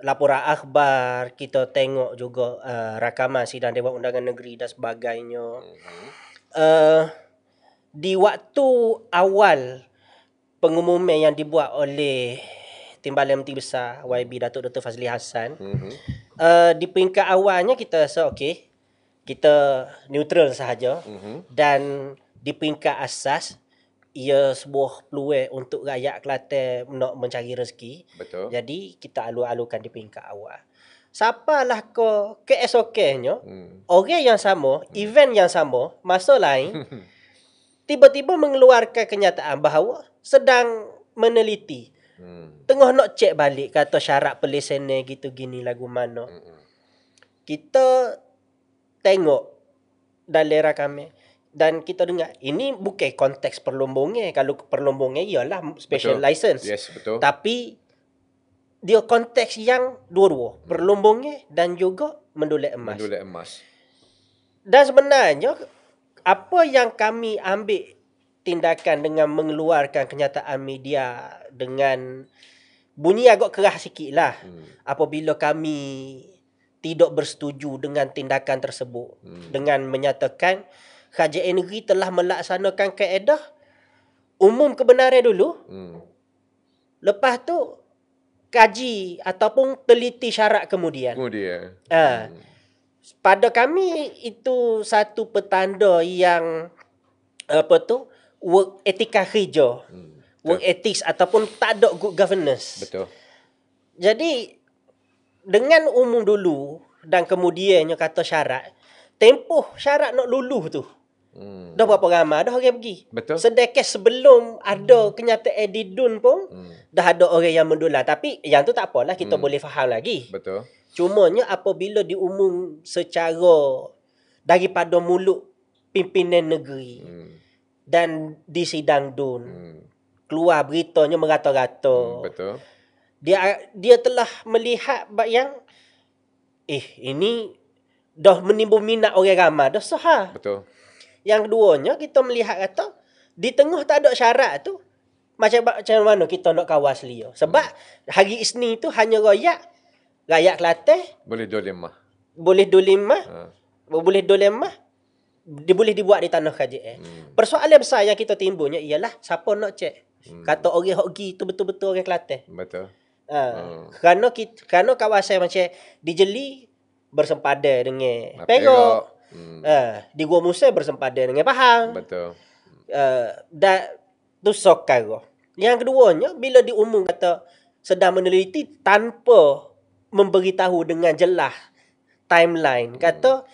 laporan akhbar, kita tengok juga rakaman sidang Dewan Undangan Negeri dan sebagainya. Di waktu awal pengumuman yang dibuat oleh Timbalan Menteri Besar YB Datuk Dr. Fazli Hassan, di peringkat awalnya kita rasa okey, kita neutral sahaja. Dan di peringkat asas, ia sebuah peluang untuk rakyat Kelantan nak mencari rezeki. Betul. Jadi kita alu-alukan di peringkat awal. Siapalah keesoknya, orang yang sama, event yang sama, masa lain, tiba-tiba mengeluarkan kenyataan bahawa sedang meneliti. Tengah nak cek balik kata syarat pelesenan gitu gini lagu mana. Kita tengok dalam rakaman dan kita dengar ini bukan konteks perlombongan. Kalau perlombongan ialah special license. Yes, betul. Tapi dia konteks yang dua-dua, perlombongan dan juga mendulang emas. Dan sebenarnya apa yang kami ambil tindakan dengan mengeluarkan kenyataan media dengan bunyi agak keras sikit lah. Apabila kami tidak bersetuju dengan tindakan tersebut. Dengan menyatakan kerajaan negeri telah melaksanakan kaedah umum kebenaran dulu. Lepas tu kaji ataupun teliti syarat kemudian. Pada kami itu satu petanda yang work etika kerja, work ethics ataupun tak ada good governance. Betul. Jadi dengan umum dulu dan kemudiannya kata syarat. Tempoh syarat nak luluh tu. Dah berapa ramai dah orang pergi. Betul. Sedekah sebelum ada kenyataan didun pun dah ada orang yang mendular. Tapi yang tu tak apalah, kita boleh faham lagi. Betul. Cumanya apabila diumum secara daripada mulut pimpinan negeri dan di sidang DUN, keluar beritanya merata-rata. Betul. Dia telah melihat yang ini dah menimbul minat orang ramai dah sah. Betul. Yang keduanya kita melihat kata di tengah tak ada syarat tu macam mana kita nak kawal selia. Sebab hari Isnin tu hanya rakyat Kelantan Boleh dolemah. boleh dolimah, boleh dolemah, dia boleh dibuat di tanah KJL. Persoalan besar yang kita timbulnya ialah siapa nak cek. Kata orang hok pergi tu betul-betul orang Kelantan. Betul. Kerana kawasan macam di Jeli bersempadan dengan Perak. Di Gua Musa bersempadan dengan Pahang. Betul. Dan tu sokar. Yang keduanya bila diumum kata sedang meneliti tanpa memberitahu dengan jelas timeline, kata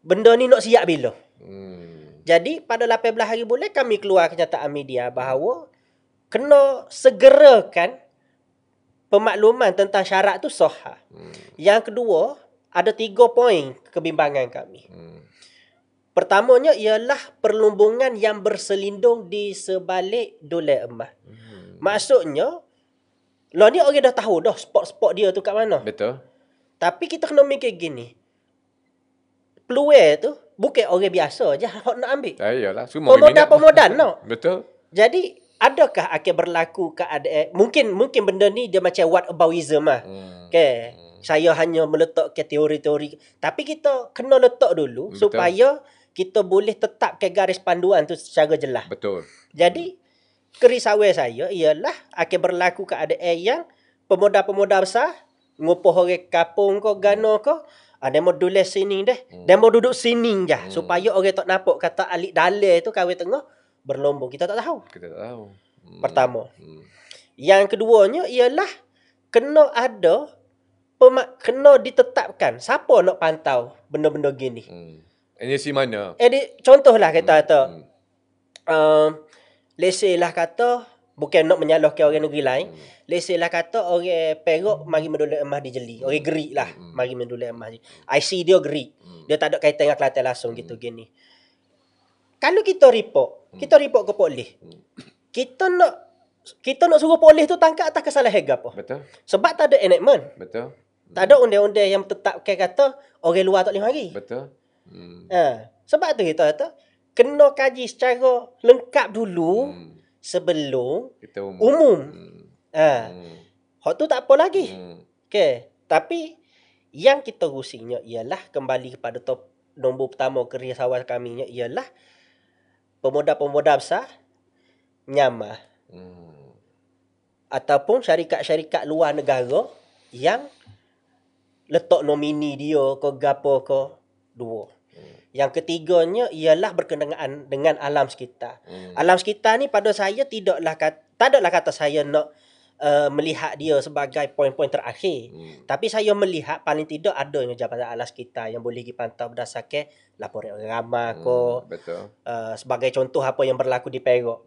benda ni nak siap bila. Jadi pada 18 hari bulan kami keluar kenyataan media bahawa kena segerakan pemakluman tentang syarat tu sah. Yang kedua, ada 3 poin kebimbangan kami. Pertamanya ialah perlumbungan yang berselindung di sebalik dolar emas. Maksudnya, lah ni orang dah tahu dah spot-spot dia tu kat mana. Betul. Tapi kita kena mikir gini. Peluang tu bukan orang biasa je hok nak ambil. Iyalah, semua Pemodan nak. Betul. Jadi, adakah akan berlaku keadaan mungkin benda ni dia macam whataboutism lah. Okay. Saya hanya meletak ke teori-teori. Tapi kita kena letak dulu supaya kita boleh tetapkan garis panduan tu secara jelas. Betul. Jadi, kerisauan saya ialah akan berlaku keadaan yang pemuda-pemuda besar, ngupuh orang kapung ko, gano ko, dia mau duduk sini deh. Dia mau duduk sini je. Supaya orang tak nampak kata alik dalil tu kawin tengah berlombong. Kita tak tahu. Kita tak tahu. Pertama. Yang keduanya ialah kena ada kena ditetapkan siapa nak pantau benda-benda gini. Agensi mana? Contohlah kita kata let's say lah kata bukan nak menyalahkan orang negeri lain. Let's say lah kata orang Perak mari mendulik emas di Jeli. Orang Gerik lah mari mendulik emas. IC dia Gerik. Dia tak ada kaitan dengan Kelantan langsung gitu gini. Kalau kita report ke polis. Kita nak suruh polis tu tangkap atas kesalahan apa? Betul. Sebab tak ada enactment. Betul. Tak ada undang-undang yang tetapkan kata orang luar tak boleh mari. Betul. Sebab tu kita kata kena kaji secara lengkap dulu sebelum kita umum. Hak tu tak apa lagi. Okay. Tapi yang kita rusingnya ialah kembali kepada nombor pertama kerisauan kami ialah pemuda-pemuda besar nyamah ataupun syarikat-syarikat luar negara yang letak nomini dia ke gapo ke dua. Yang ketiganya ialah berkenaan dengan alam sekitar. Alam sekitar ni pada saya tak adalah kata saya nak melihat dia sebagai poin-poin terakhir. Tapi saya melihat paling tidak adanya jabatan alam sekitar yang boleh dipantau berdasarkan laporan orang ramai betul. Sebagai contoh apa yang berlaku di Perak.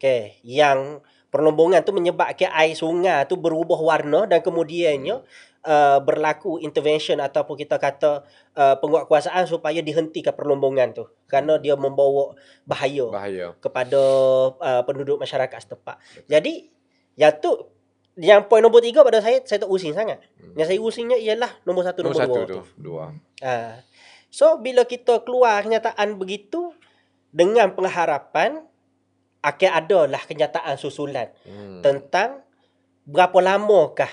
Okay. Yang perlombongan tu menyebabkan air sungai tu berubah warna dan kemudiannya berlaku intervention ataupun kita kata penguatkuasaan supaya dihentikan perlombongan tu kerana dia membawa bahaya kepada penduduk masyarakat setempat. Jadi yang poin nombor 3 pada saya tak using sangat. Yang saya usingnya ialah nombor 1 nombor 2. So bila kita keluar kenyataan begitu dengan pengharapan akan adalah kenyataan susulan tentang berapa lamakah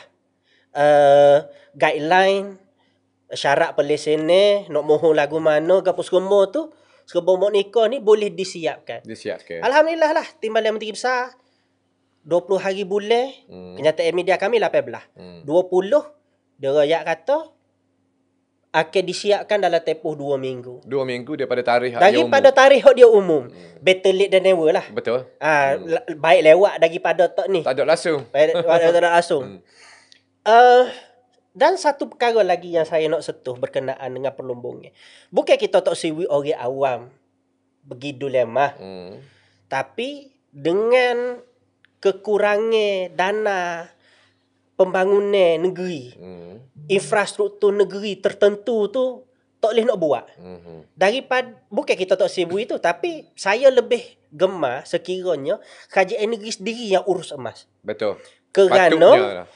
guideline syarat pelesene nak mohon lagu mana gapo semua tu sebelum nikah ni boleh disiapkan. Alhamdulillah lah Timbalan Menteri Besar 20 hari bulan kenyataan media kami 18. 20 dia rakyat kata akan disiapkan dalam tempoh 2 minggu. 2 minggu daripada tarikh tarikh dia umum. Better late than never lah. Betul. Baik lewat daripada tak ni. Tak ada langsung. Tak ada langsung. Dan satu perkara lagi yang saya nak sentuh berkenaan dengan perlumbungnya. Bukan kita tak siwi orang awam pergi dilema, tapi dengan kekurangan dana pembangunan negeri, infrastruktur negeri tertentu tu tak boleh nak buat. Daripada bukan kita tak sibuk itu, tapi saya lebih gemar sekiranya kerajaan negeri sendiri yang urus emas. Betul. Kerana Patutnya lah.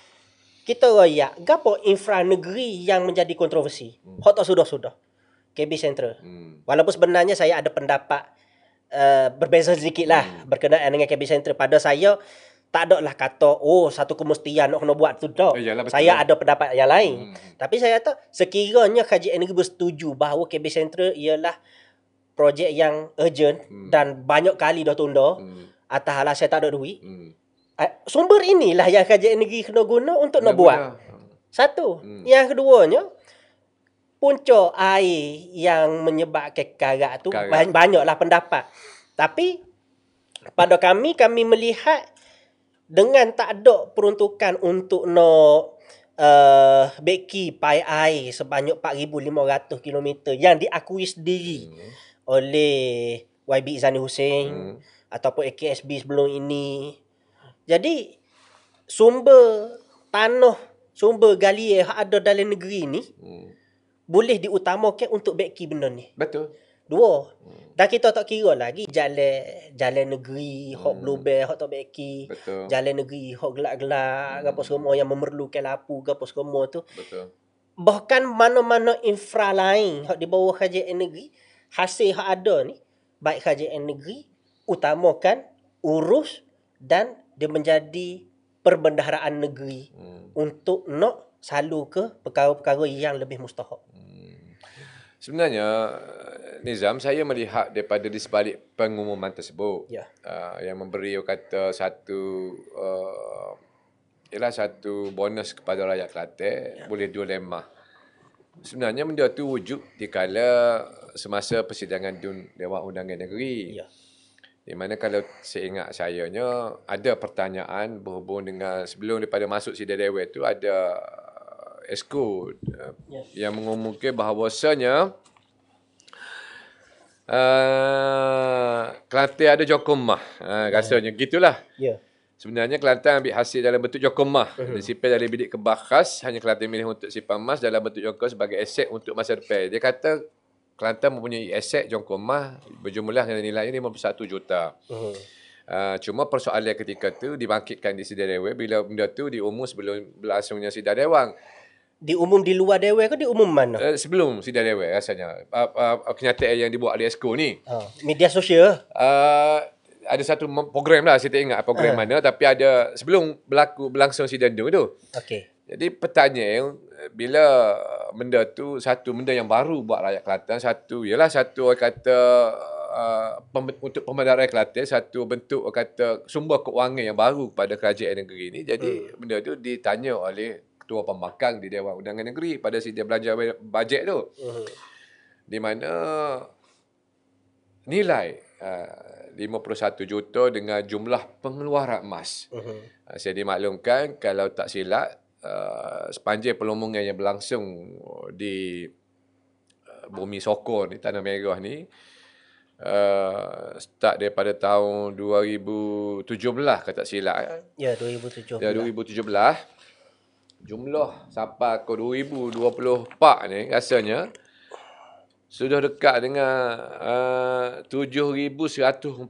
kita royak gapo infra negeri yang menjadi kontroversi. Hak tak sudah-sudah. KB Central. Walaupun sebenarnya saya ada pendapat berbeza sedikit lah berkenaan dengan KB Central. Pada saya tak ada lah kata satu kemestian nak kena buat tu tak. Yalah, betul. Saya ada pendapat yang lain. Tapi saya kata sekiranya kerajaan negeri bersetuju bahawa KB Central ialah projek yang urgent dan banyak kali dah tunda atas alasan saya tak ada duit. Sumber inilah yang kerajaan negeri kena guna untuk nak buat. Satu. Yang keduanya, punca air yang menyebabkan karat tu banyaklah pendapat. Tapi pada kami melihat dengan tak ada peruntukan untuk nak beki pai air sebanyak 4,500 km yang diakui sendiri oleh YB Izzani Hussein ataupun AKSB sebelum ini. Jadi sumber tanah, sumber galian yang ada dalam negeri ni boleh diutamakan untuk beki benda ni. Betul. Dua. Dan kita tak kira lagi jalan negeri hok bluebell hok tak beki. Betul. Jalan negeri hok gelak-gelak apa semua yang memerlukan lampu apa semua tu. Betul. Bahkan mana-mana infra lain hok di bawah kerajaan negeri, hasil hok ada ni baik kerajaan negeri utamakan urus dan dia menjadi perbendaharaan negeri untuk nak salur ke perkara-perkara yang lebih mustahak. Sebenarnya Nizam, saya melihat daripada di sebalik pengumuman tersebut yang memberi kata satu satu bonus kepada rakyat Kelantan, boleh 2 lemah. Sebenarnya benda tu wujud dikala semasa persidangan Dewan Undangan Negeri. Di mana kalau seingat sayanya ada pertanyaan berhubung dengan sebelum daripada masuk sidang dewan tu ada esko yang mengumumkan bahawasanya Kelantan ada jokomah. Rasanya gitulah. Sebenarnya Kelantan ambil hasil dalam bentuk jokomah. Disimpan dalam bilik kebah khas, hanya Kelantan milih untuk simpan emas dalam bentuk jokom sebagai aset untuk masa depan. Dia kata Kelantan mempunyai aset jongkomah berjumlah nilainya 51 juta. Cuma persoalan ketika tu dibangkitkan di sidang dewan bila benda tu diumum sebelum berlangsungnya sidang dewan. Diumum di luar dewan ke diumum mana? Sebelum sidang dewan rasanya. Kenyataan yang dibuat oleh esko ni. Media sosial. Ada satu program lah, saya tak ingat program mana, tapi ada sebelum berlangsung sidang tu. Okey. Jadi pertanyaan, bila benda tu satu benda yang baru buat rakyat Kelantan, satu orang kata untuk pemerintah rakyat Kelantan, satu bentuk orang kata sumber keuangan yang baru kepada kerajaan negeri ni. Jadi benda tu ditanya oleh Ketua Pembangkang di Dewan Undangan Negeri pada sidang belanja bajet tu. Di mana nilai 51 juta dengan jumlah pengeluaran emas. Saya dimaklumkan kalau tak silap sepanjang perlombongan yang berlangsung di Bumi Sokor ni, Tanah Merah ni, start daripada tahun 2017 kalau tak silap. Ya, 2017. Ya, 2017. Jumlah sampai ke 2024 ni rasanya sudah dekat dengan 7,147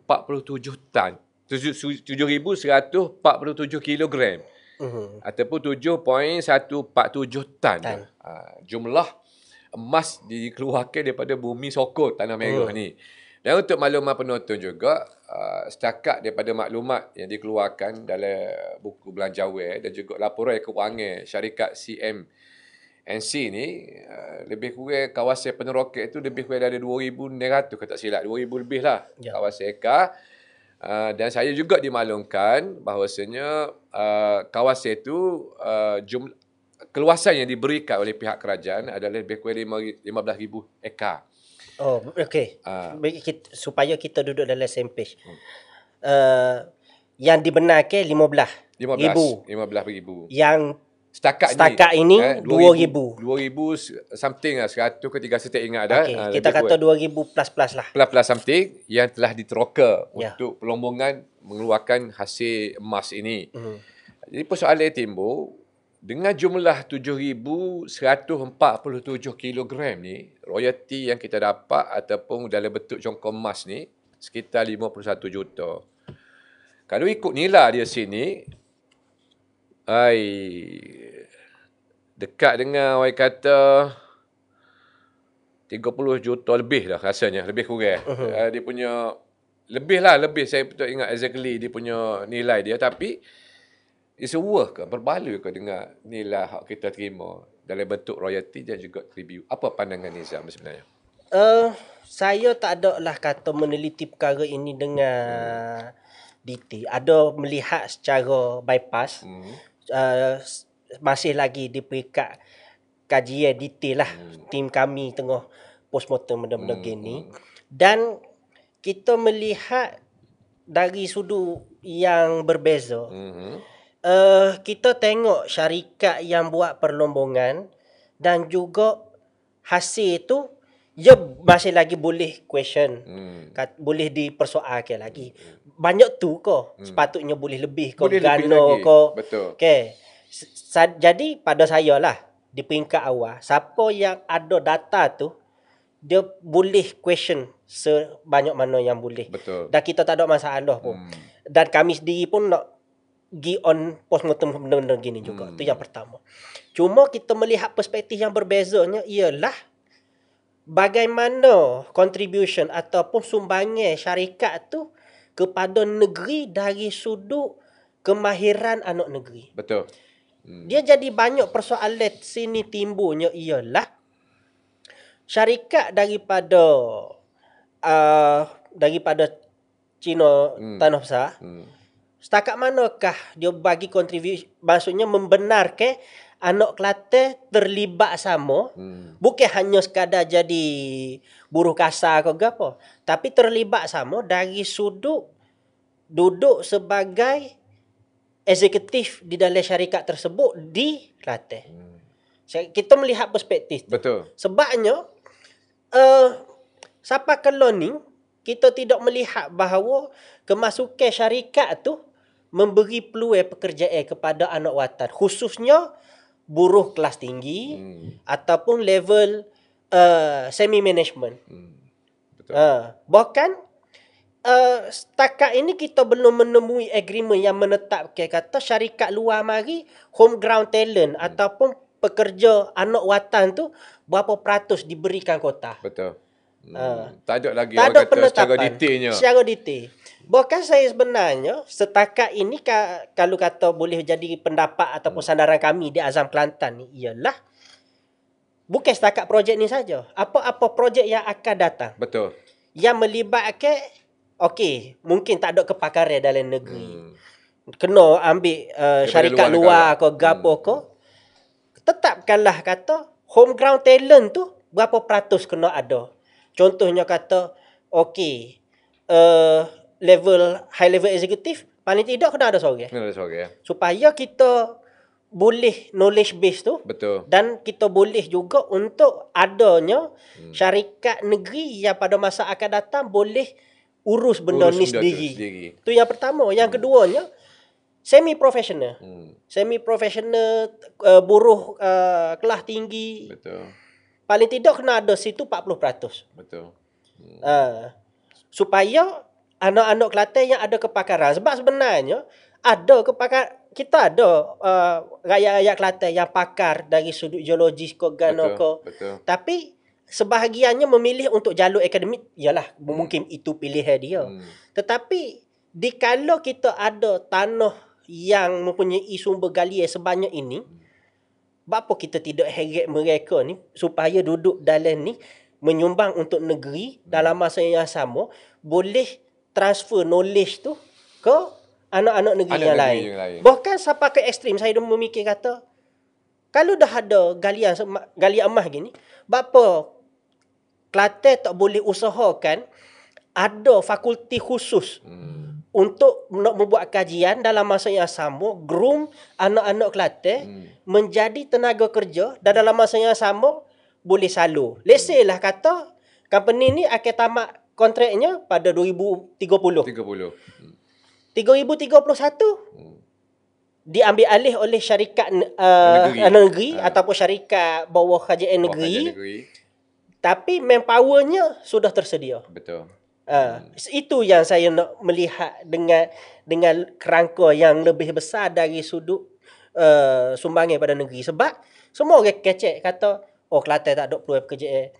tan. 7,147 kilogram. Ataupun 7.147 tan. Jumlah emas dikeluarkan daripada Bumi Sokor Tanah Merah ni. Dan untuk maklumat penonton juga, setakat daripada maklumat yang dikeluarkan dalam buku belanjawan dan juga laporan kewangan syarikat CMNC ni, lebih kurang kawasan penerokat itu lebih kurang dari 2,900 kalau tak silap, 2,000 lebih lah kawasan ekar. Dan saya juga dimaklumkan bahawasanya kawasan itu keluasan yang diberikan oleh pihak kerajaan adalah lebih kurang 15,000 ekar. Oh, okey. Supaya kita duduk dalam same page. Yang dibenarkan 15,000. 15,000. Yang Setakat ini 2,000. 2,000 something lah, 100 ke 300 tak ingat dah. Okey, kita kata 2,000 plus lah. Plus something yang telah diteroka Ya. untuk pelombongan mengeluarkan hasil emas ini. Jadi persoalan timbul, dengan jumlah 7,147 kilogram ni, royalty yang kita dapat ataupun dalam bentuk jongkok emas ni sekitar 51 juta. Kalau ikut nilai dia sini, dekat dengan orang kata 30 juta lebih lah rasanya, lebih kurang. Dia punya lebih saya betul ingat exactly dia punya nilai dia, tapi it's worth ke, berbaloi ke dengan nilai hak kita terima dalam bentuk royalty dan juga tribute. Apa pandangan Nizam sebenarnya? Saya tak ada lah kata meneliti perkara ini dengan detail. Ada melihat secara bypass. Masih lagi di peringkat kajian detail lah. Tim kami tengah postmortem benda-benda gini. Dan kita melihat dari sudut yang berbeza. Kita tengok syarikat yang buat perlombongan dan juga hasil tu dia masih lagi boleh question. Boleh dipersoalkan lagi. Banyak tu ke? Sepatutnya boleh lebih ke, gano ke. Betul. Okay. Jadi pada saya lah, di peringkat awal, siapa yang ada data tu, dia boleh question sebanyak mana yang boleh. Betul. Dan kita tak ada masalah pun. Dan kami sendiri pun nak pergi on postmortem benda-benda gini juga. Itu yang pertama. Cuma kita melihat perspektif yang berbezanya ialah bagaimana contribution ataupun sumbangan syarikat tu kepada negeri dari sudut kemahiran anak negeri. Betul. Dia jadi banyak persoalan sini timbulnya ialah syarikat daripada Cina tanah besar. Setakat manakah dia bagi kontribusi, maksudnya membenarkan anak Kelantan terlibat sama, bukan hanya sekadar jadi buruh kasar ke apa, tapi terlibat sama dari sudut duduk sebagai eksekutif di dalam syarikat tersebut di Kelantan. Kita melihat perspektif tu. Betul. Sebabnya sampai kalau ni kita tidak melihat bahawa kemasukan syarikat tu memberi peluang pekerjaan kepada anak watan, khususnya buruh kelas tinggi ataupun level semi management. Betul. Bahkan setakat ini kita belum menemui agreement yang menetapkan kata syarikat luar mari homeground talent ataupun pekerja anak watan tu berapa peratus diberikan kota. Betul. Tak ada lagi Tak ada orang kata secara penetapan detailnya. secara detail. Bahkan saya sebenarnya setakat ini kalau kata boleh jadi pendapat ataupun sandaran kami di Azam Kelantan ni ialah bukan setakat projek ni saja. Apa-apa projek yang akan datang Betul. yang melibatkan mungkin tak ada kepakaran dalam negeri. Kena ambil syarikat luar ke gapo ke. Tetapkanlah kata homeground talent tu berapa peratus kena ada. Contohnya kata high level eksekutif paling tidak kena ada seorang. Kena ada seorang ya. Supaya kita boleh knowledge base tu. Betul. Dan kita boleh juga untuk adanya syarikat negeri yang pada masa akan datang boleh urus benda ni sendiri. Itu yang pertama. Yang keduanya semi professional. Semi professional buruh kelas tinggi. Betul. Paling tidak kena ada situ 40%. Betul. Supaya anak-anak Kelantan yang ada kepakaran. Sebab sebenarnya kita ada rakyat-rakyat Kelantan yang pakar dari sudut geologis ke gano ke. Betul. Tapi sebahagiannya memilih untuk jalur akademik. Yalah, mungkin itu pilihan dia. Tetapi dikala kita ada tanah yang mempunyai sumber galian sebanyak ini, apa kita tidak heret mereka ni supaya duduk dalam ni menyumbang untuk negeri dalam masa yang sama, boleh transfer knowledge tu ke anak-anak negeri yang lain. Bahkan sampai ke ekstrim saya dah memikir kata kalau dah ada galian emas gini, bapa Kelantan tak boleh usahakan ada fakulti khusus untuk nak membuat kajian dalam masa yang sama, groom anak-anak Kelantan menjadi tenaga kerja dan dalam masa yang sama boleh salur. Let's say lah kata company ni akan tamat kontraknya pada 2030. 2031 diambil alih oleh syarikat negeri ataupun syarikat bawah kerajaan negeri. Tapi manpowernya sudah tersedia. Betul. Itu yang saya nak melihat dengan kerangka yang lebih besar dari sudut sumbangan pada negeri. Sebab semua orang kecek kata, oh Kelantan tak ada peluang pekerjaan.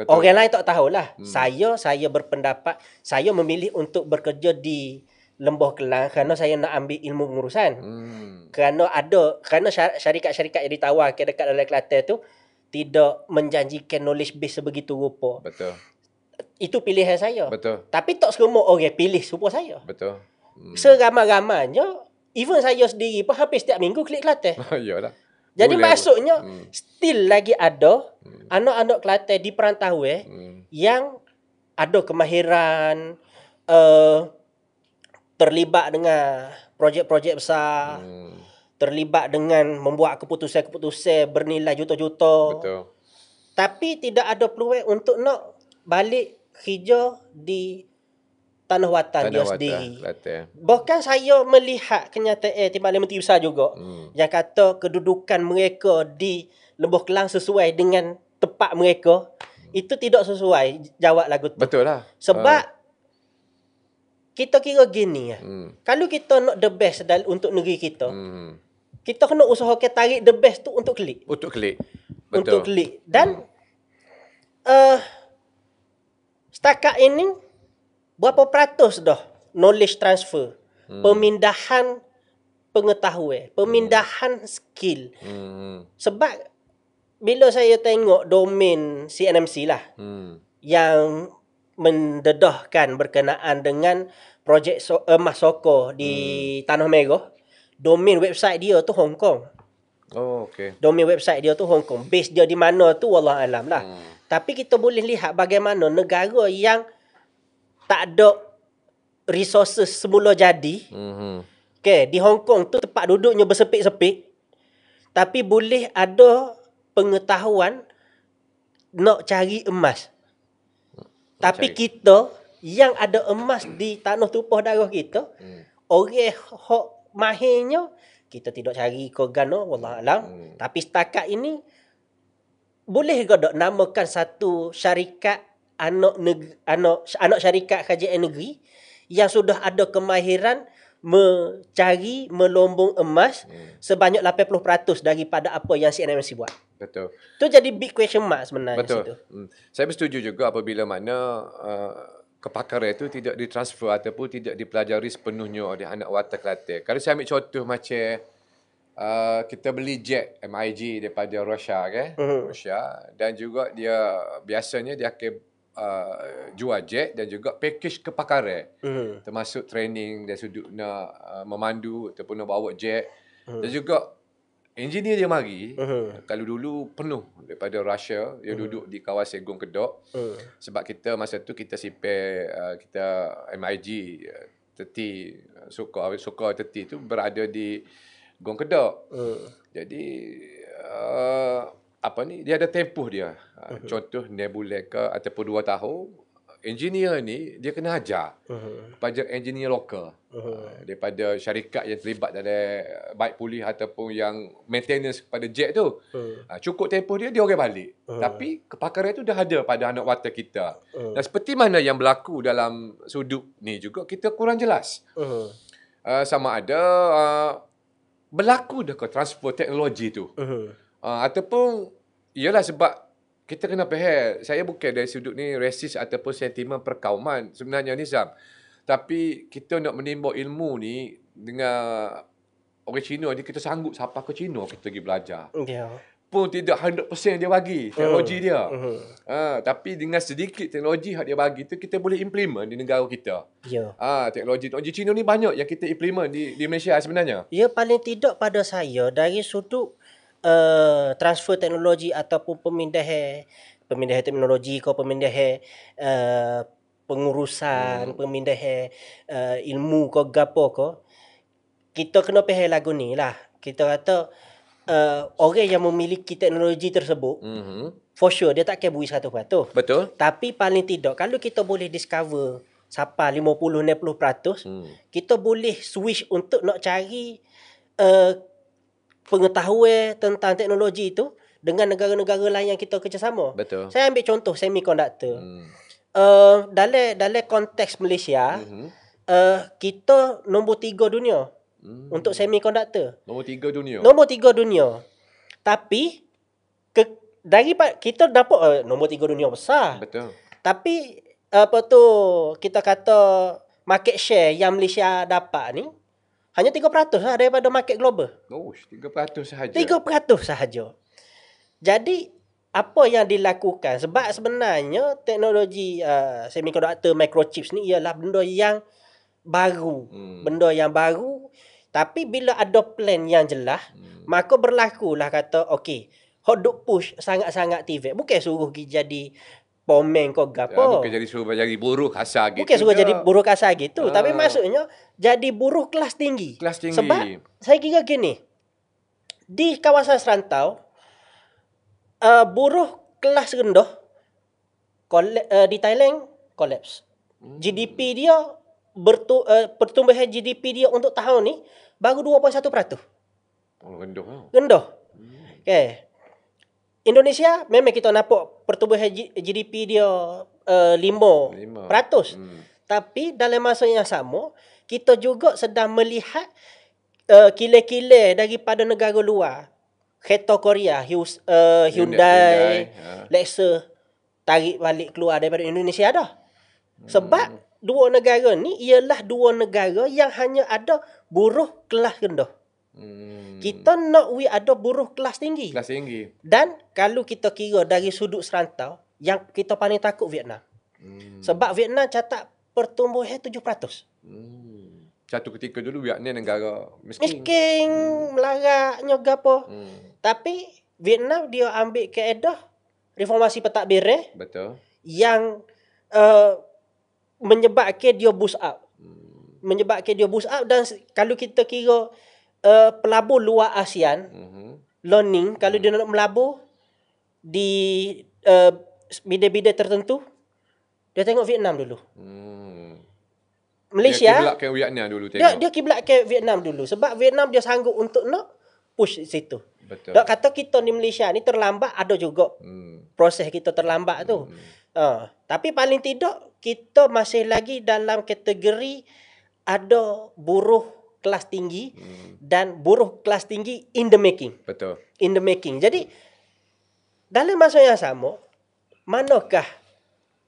Orang lain tak tahulah. Saya berpendapat, saya memilih untuk bekerja di Lembah Kelang kerana saya nak ambil ilmu pengurusan. Kerana syarikat-syarikat yang ditawarkan dekat dalam Kelantan tu tidak menjanjikan knowledge base sebegitu rupa. Betul. Itu pilihan saya. Betul. Tapi tak semua orang pilih serupa saya. Betul. Seramai-ramainya, even saya sendiri pun hampir setiap minggu klik Kelantan. Yalah. Jadi maksudnya still lagi ada anak-anak Kelantan di perantauan yang ada kemahiran terlibat dengan projek-projek besar, terlibat dengan membuat keputusan-keputusan bernilai juta-juta. Betul. Tapi tidak ada peluang untuk nak balik kerja di tanah watan dia sendiri. Bahkan saya melihat kenyataan Timbalan Menteri Besar juga yang kata kedudukan mereka di Lembah Kelang sesuai dengan tempat mereka. Itu tidak sesuai jawab lagu tu. Betul lah. Sebab kita kira gini kalau kita nak the best untuk negeri kita, kita kena usahakan tarik the best tu untuk klik. Untuk klik. Betul. Untuk klik. Dan setakat ini berapa peratus dah knowledge transfer, pemindahan pengetahuan, pemindahan skill. Sebab bila saya tengok domain CNMC lah yang mendedahkan berkenaan dengan projek emas sokor di Tanah Merah, domain website dia tu Hong Kong. Oh, okey. Domain website dia tu Hong Kong. Base dia di mana tu wallah alam lah. Tapi kita boleh lihat bagaimana negara yang tak ada resources semula jadi. Okay, di Hong Kong tu tempat duduknya bersepit-sepit. Tapi boleh ada pengetahuan nak cari emas. Tapi kita yang ada emas di tanah tumpah darah kita, orang hok mahirnya kita tidak cari ke gano wallah alam. Tapi setakat ini boleh ke tak namakan satu syarikat anak syarikat kerajaan negeri yang sudah ada kemahiran mencari melombong emas sebanyak 80% daripada apa yang CNMC buat. Betul. Itu jadi big question mark sebenarnya. Betul. Situ. Saya bersetuju juga apabila mana kepakaran itu tidak ditransfer ataupun tidak dipelajari sepenuhnya oleh anak watan Kelantan. Kalau saya ambil contoh macam kita beli jet MiG daripada Rusia kan? Rusia, dan juga dia biasanya dia akan jual jet dan juga package kepakaran. Termasuk training dari sudut nak memandu ataupun nak bawa jet. Dan juga engineer dia mari, kalau dulu penuh daripada Russia, dia duduk di kawasan Gong Kedok. Sebab kita masa tu kita simpan kita MiG 30 Sukhoi 30 tu berada di Gong Kedok. Jadi dia ada tempoh dia. Contoh nebulan ke ataupun 2 tahun, engineer ni dia kena ajar kepada engineer lokal. Daripada syarikat yang terlibat dalam baik pulih ataupun yang maintenance kepada jet tu. Cukup tempoh dia orang balik. Tapi kepakaran tu dah ada pada anak watan kita. Dan seperti mana yang berlaku dalam sudut ni juga kita kurang jelas. Sama ada berlaku dah ke transfer teknologi tu. Ataupun ialah sebab kita kena faham, saya bukan dari sudut ni rasis ataupun sentimen perkauman sebenarnya Nizam. Tapi kita nak menimba ilmu ni dengan orang Cina ni, kita sanggup sampai ke Cina kita pergi belajar. Pun tidak 100% dia bagi teknologi dia. Tapi dengan sedikit teknologi yang dia bagi tu kita boleh implement di negara kita. Teknologi Cina ni banyak yang kita implement di Malaysia sebenarnya. Ya, paling tidak pada saya dari sudut transfer teknologi ataupun pemindahan teknologi ke pemindahan pengurusan, pemindahan ilmu ko gapo ko, kita kena faham lagu ni lah. Kita kata orang yang memiliki teknologi tersebut, for sure dia tak akan bui 100%. Betul. Tapi paling tidak kalau kita boleh discover sampai 50-60%, kita boleh switch untuk nak cari pengetahuan tentang teknologi itu dengan negara-negara lain yang kita kerjasama. Betul. Saya ambil contoh semiconductor. Dalam konteks Malaysia, kita nombor 3 dunia untuk semiconductor. Nombor 3 dunia. Nombor 3 dunia. Tapi daripada kita dapat nombor 3 dunia besar. Betul. Tapi apa tu kita kata market share yang Malaysia dapat ni hanya 3% lah daripada market global. Oh, 3% sahaja. 3% sahaja. Jadi apa yang dilakukan, sebab sebenarnya teknologi semiconductor microchips ni ialah benda yang baru. Benda yang baru, tapi bila ada plan yang jelas, maka berlakulah kata okey, hot duk push sangat-sangat TV. Bukan suruh pergi jadi pomen kau gapo. Bukan jadi suruh jadi buruh kasar gitu. Bukan suruh jadi buruh kasar gitu, tapi maksudnya jadi buruh kelas tinggi. Kelas tinggi. Sebab saya kira gini, di kawasan serantau, buruh kelas rendah di Thailand collapse. GDP dia pertumbuhan GDP dia untuk tahun ni baru 2.1%. Oh, rendah. Rendah. Okay. Indonesia memang kita nampak pertumbuhan GDP dia 5%. Tapi dalam masa yang sama, kita juga sedang melihat kile-kile daripada negara luar. Kereta Korea, Hyundai, Lexus tarik balik keluar daripada Indonesia dah. Sebab dua negara ni ialah dua negara yang hanya ada buruh kelas rendah. Kita nak ada buruh kelas tinggi. Kelas tinggi. Dan kalau kita kira dari sudut serantau, yang kita paling takut Vietnam. Sebab Vietnam catat pertumbuhan 7%. Satu ketika dulu Vietnam negara miskin. Miskin, melaratnya gapo. Tapi Vietnam dia ambil kaedah reformasi pentadbiran. Betul. Yang menyebabkan dia boost up. Menyebabkan dia boost up, dan kalau kita kira pelabur luar ASEAN, learning, kalau dia nak melabur di bidang-bidang tertentu, dia tengok Vietnam dulu. Malaysia, dia kiblatkan Vietnam dulu tengok. Dia kiblatkan Vietnam dulu. Sebab Vietnam dia sanggup untuk nak push situ. Betul. Tak kata kita di Malaysia ni terlambat, ada juga proses kita terlambat tu. Tapi paling tidak kita masih lagi dalam kategori ada buruh kelas tinggi dan buruh kelas tinggi in the making. Betul. In the making. Jadi dalam masa yang sama, manakah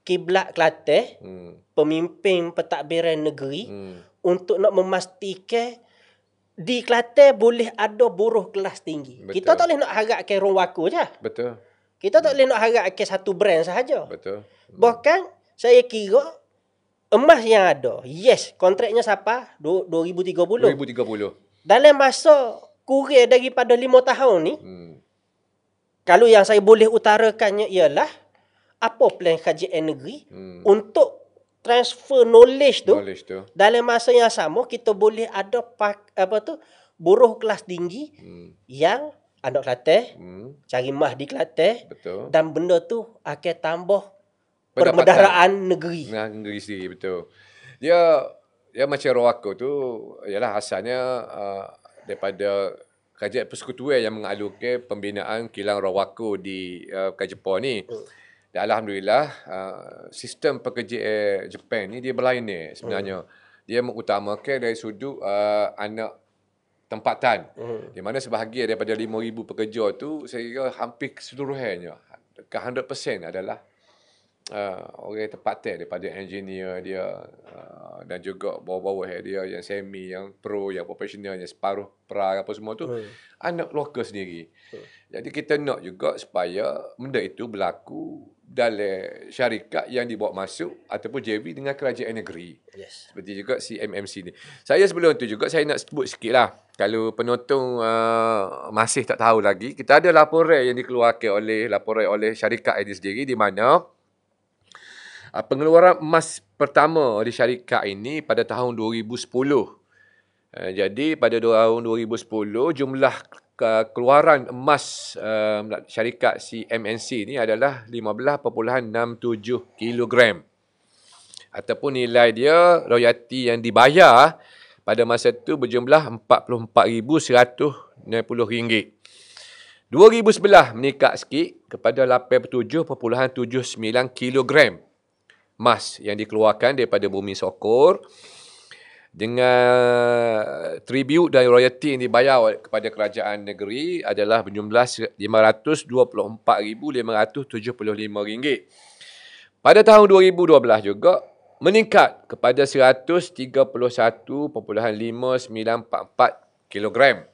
kiblat Kelantan, pemimpin pentadbiran negeri, untuk nak memastikan di Kelantan boleh ada buruh kelas tinggi. Betul. Kita tak boleh nak harapkan orang waku je. Betul. Kita tak boleh nak harapkan satu brand sahaja. Betul. Bahkan saya kira emas yang ada, yes, kontraknya siapa? 2030. 2030. Dalam masa kurang daripada 5 tahun ni, kalau yang saya boleh utarakannya ialah apa plan kajian negeri untuk transfer knowledge tu. Dalam masa yang sama kita boleh ada buruh kelas tinggi yang anak Kelantan, cari emas di Kelantan. Betul. Dan benda tu akan tambah perbendaharaan negeri. Negeri sendiri, betul. Dia macam Rawako tu ialah asalnya daripada kajian persekutuan yang mengalukan pembinaan kilang Rawako di Jepun ni. Dan alhamdulillah sistem pekerjaan Jepun ni dia berlain ni sebenarnya. Dia mengutamakan dari sudut anak tempatan. Di mana sebahagian daripada 5,000 pekerja tu saya kira hampir keseluruhannya, dekat 100% adalah orang tempatan, daripada engineer dia dan juga bawah-bawah dia yang semi, yang pro, yang profesional, yang separuh pra apa semua tu anak lokal sendiri. Jadi kita nak juga supaya benda itu berlaku dalam syarikat yang dibawa masuk ataupun JV dengan kerajaan negeri. Yes. Seperti juga CMMC ni. Saya sebelum tu juga saya nak sebut sikit lah. Kalau penonton masih tak tahu lagi, kita ada laporan yang dikeluarkan oleh syarikat ini sendiri, di mana Pengeluaran emas pertama di syarikat ini pada tahun 2010. Jadi pada tahun 2010 jumlah keluaran emas syarikat CMNC ni adalah 15.67 kilogram. Ataupun nilai dia royalti yang dibayar pada masa itu berjumlah RM44,190. 2011 meningkat sikit kepada 87.79 kilogram emas yang dikeluarkan daripada Bumi Sokor, dengan tribute dan royalti yang dibayar kepada kerajaan negeri adalah berjumlah RM524,575. Pada tahun 2012 juga meningkat kepada 131.5944 kilogram.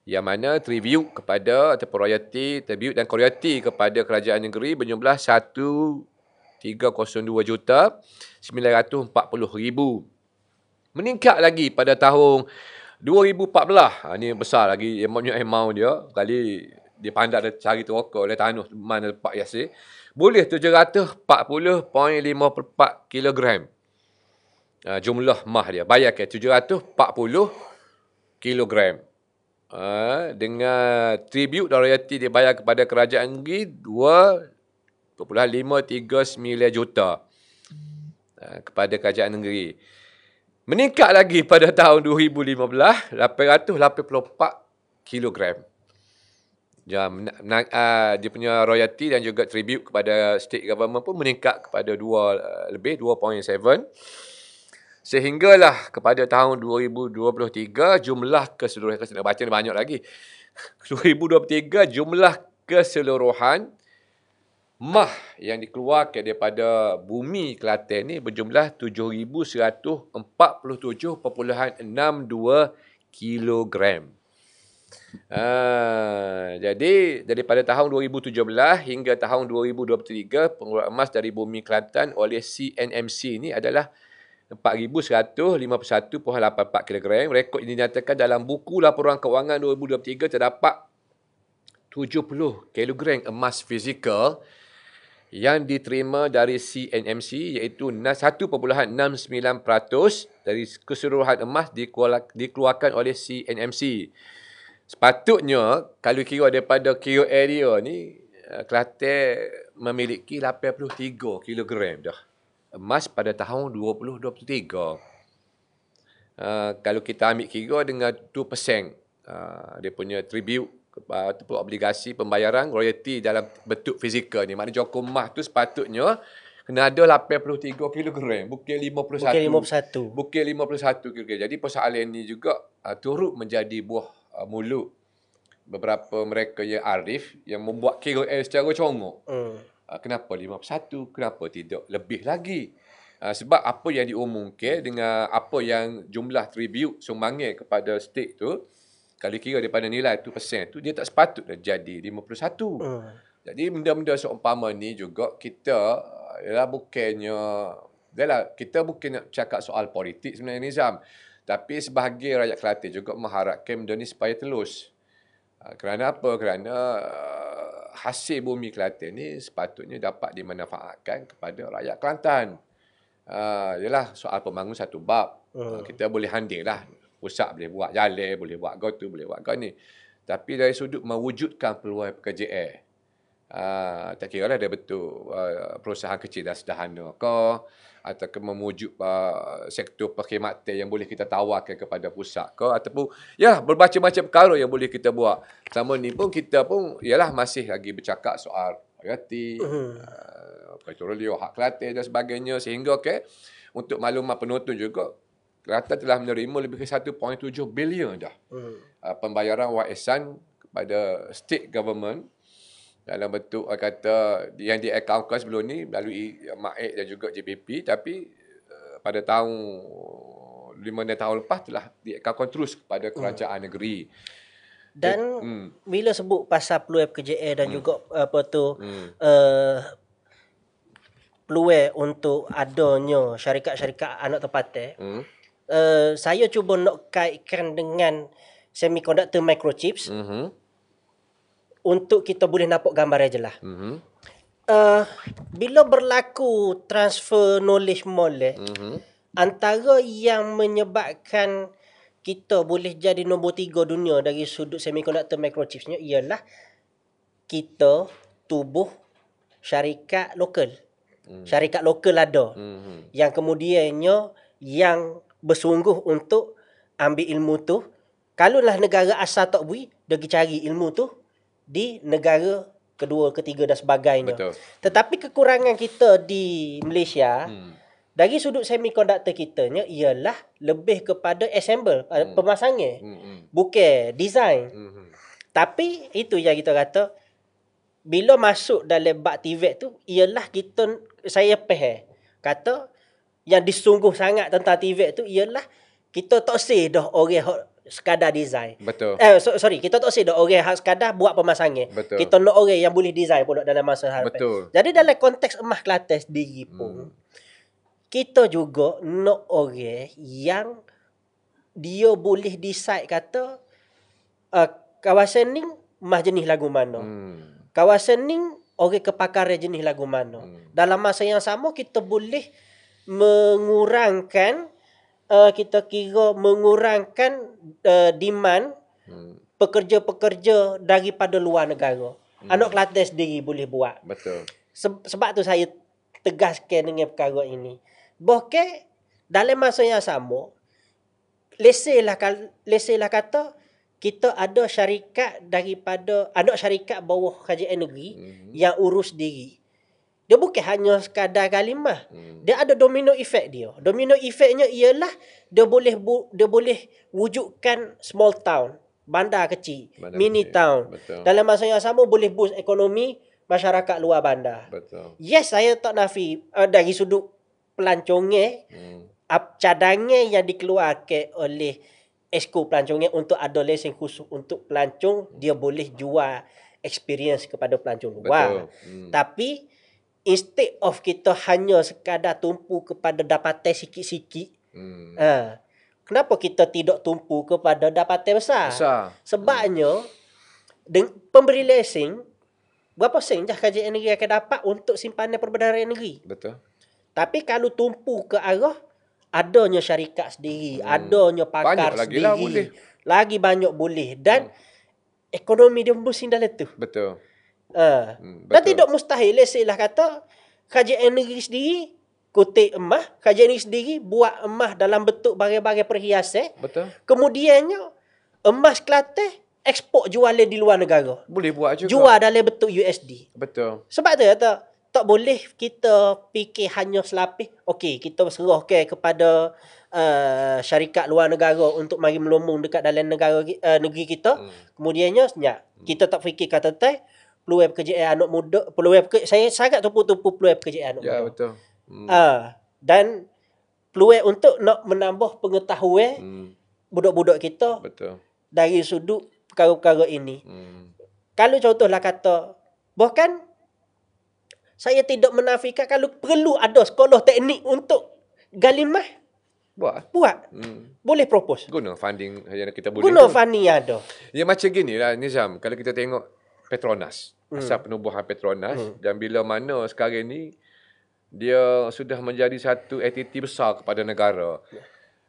Yang mana tribute kepada ataupun royalti, tribute dan royalti kepada kerajaan negeri berjumlah 1,302,940,000. Meningkat lagi pada tahun 2014. Ini besar lagi amount dia. Kali dia pandai dia cari teroka oleh tanah mana tempat biasa. Boleh 740.54 kilogram. Jumlah emas dia. Bayarkan 740 kilogram. Dengan tribute dan royalti dibayar kepada kerajaan negeri 2.539 juta kepada kerajaan negeri. Meningkat lagi pada tahun 2015 884 kilogram. Dia punya royalti dan juga tribute kepada state government pun meningkat kepada 2.7. Sehinggalah kepada tahun 2023 jumlah keseluruhan, baca ni banyak lagi. 2023 jumlah keseluruhan mah yang dikeluarkan daripada Bumi Kelantan ni berjumlah 7,147.62 kilogram. Jadi daripada tahun 2017 hingga tahun 2023 pengeluaran emas dari Bumi Kelantan oleh CNMC ni adalah 4,151.84 kilogram. Rekod ini dinyatakan dalam buku laporan kewangan 2023 terdapat 70 kilogram emas fizikal yang diterima dari CNMC, iaitu 1.69% dari keseluruhan emas dikeluarkan oleh CNMC. Sepatutnya kalau kira daripada kira area ni, Kelantan memiliki 83 kilogram dah emas pada tahun 2023. Kalau kita ambil kira dengan 2% dia punya tribute ataupun obligasi pembayaran royalti dalam bentuk fizikal ni, maknanya jokong emas tu sepatutnya kena ada 83 kilogram, bukan 51. Bukan 51 kilogram. Jadi persoalan ni juga turut menjadi buah mulut beberapa mereka yang arif yang membuat kira secara congok. Kenapa 51? Kenapa tidak lebih lagi? Sebab apa yang diumumkan dengan apa yang jumlah tribute sumbangan kepada state tu, kalau kira daripada nilai 2% tu, dia tak sepatutnya jadi 51. Jadi benda-benda seumpama ni juga kita kita bukan nak cakap soal politik sebenarnya, Nizam. Tapi sebahagian rakyat Kelantan juga mengharapkan benda ni supaya telus. Kerana apa? Kerana hasil Bumi Kelantan ni sepatutnya dapat dimanfaatkan kepada rakyat Kelantan. Yalah, soal pembangun satu bab. Kita boleh handing lah. Pusat boleh buat jalan, boleh buat gotu, boleh buat ni. Tapi dari sudut mewujudkan peluang pekerjaan, tak kira lah dia betul perusahaan kecil dan sederhana ke, atau memujuk sektor perkhidmatan yang boleh kita tawarkan kepada pusat ke, ataupun ya bermacam-macam perkara yang boleh kita buat. Sama ni pun kita pun ialah masih lagi bercakap soal royalti, petrolium, hak Kelantan dan sebagainya, sehingga untuk maklumat penonton juga, Kelantan telah menerima lebih ke 1.7 bilion dah pembayaran wang ihsan kepada state government dalam bentuk kata yang di-accountkan sebelum ni melalui MAEK dan juga JPP, tapi pada tahun 5 tahun lepas telah di-accountkan terus kepada kerajaan negeri. Dan bila sebut pasal peluang pekerjaan dan juga peluang untuk adanya syarikat-syarikat anak tempatan, saya cuba nak kaitkan dengan semiconductor microchips untuk kita boleh nampak gambar je lah. bila berlaku transfer knowledge molek, antara yang menyebabkan kita boleh jadi nombor 3 dunia dari sudut semiconductor microchipsnya ialah kita tubuh syarikat lokal. Syarikat lokal ada. Yang kemudiannya yang bersungguh untuk ambil ilmu tu. Kalaulah negara asal tak bui, dia pergi cari ilmu tu di negara kedua, ketiga dan sebagainya. Betul. Tetapi kekurangan kita di Malaysia dari sudut semiconductor kitanya ialah lebih kepada assemble, pemasangan. Bukan design. Tapi itu yang kita kata bila masuk dalam bab TVET tu ialah saya faham kata yang disungguh sangat tentang TVET tu ialah kita tak seh dah orang sekadar design. Betul. Sorry, kita tak seh dah orang hak sekadar buat pemasangan. Betul. Kita nak orang yang boleh design pula dalam masa hadapan. Betul. Jadi dalam konteks Emas Kelantan sendiri pun kita juga nak orang yang dia boleh decide kata kawasan ni mah jenis lagu mana. Kawasan ni orang kepakaran jenis lagu mana. Dalam masa yang sama kita boleh mengurangkan demand pekerja-pekerja daripada luar negara. Anak Kelantan sendiri boleh buat. Betul. Sebab tu saya tegaskan dengan perkara ini. Bahkan dalam masa yang sama, leselah kata kita ada syarikat daripada anak syarikat bawah kerajaan negeri yang urus diri. Dia bukan hanya sekadar kalimah. Dia ada domino effect dia. Domino effectnya ialah dia boleh wujudkan small town, bandar kecil, mini town. Betul. Dalam masa yang sama boleh boost ekonomi masyarakat luar bandar. Betul. Yes, saya tak nafi dari sudut pelancongan, cadangan yang dikeluarkan oleh Esko Pelancongan untuk ada lesen khusus untuk pelancong, dia boleh jual experience kepada pelancong luar. Tapi instead of kita hanya sekadar tumpu kepada dapatan sikit-sikit, kenapa kita tidak tumpu kepada dapatan besar? Sebabnya pemberi lesen berapa sen je kerajaan negeri akan dapat untuk simpanan perbendaharaan negeri. Betul. Tapi kalau tumpu ke arah adanya syarikat sendiri, adanya pakar banyak sendiri, boleh. lagi banyak boleh. Dan ekonomi dia bersin dalam tu. Betul. Dan tidak mustahil, leselah kata kerajaan negeri sendiri kutip emas, kerajaan negeri sendiri buat emas dalam bentuk barang-barang perhiasan. Betul. Kemudiannya emas Kelantan ekspor jualan di luar negara. Boleh buat juga. Jual dalam bentuk USD. Betul. Sebab tu kata tak boleh kita fikir hanya selapis okey kita serahkan kepada syarikat luar negara untuk mari melombong dekat dalam negeri kita. Kemudiannya senyap. Kita tak fikir kata peluang pekerjaan anak muda, saya sangat tumpu-tumpu peluang pekerjaan anak muda. Ya, betul. Dan peluang untuk nak menambah pengetahuan budak-budak kita. Betul. Dari sudut perkara-perkara ini. Kalau contohlah kata bahkan saya tidak menafikan kalau perlu ada sekolah teknik untuk gali emas. Buat. Boleh propose. Guna funding yang kita boleh. Guna funding yang ada. Ya macam gini lah Nizam. Kalau kita tengok Petronas. Asal penubuhan Petronas. Dan bila mana sekarang ni dia sudah menjadi satu entiti besar kepada negara.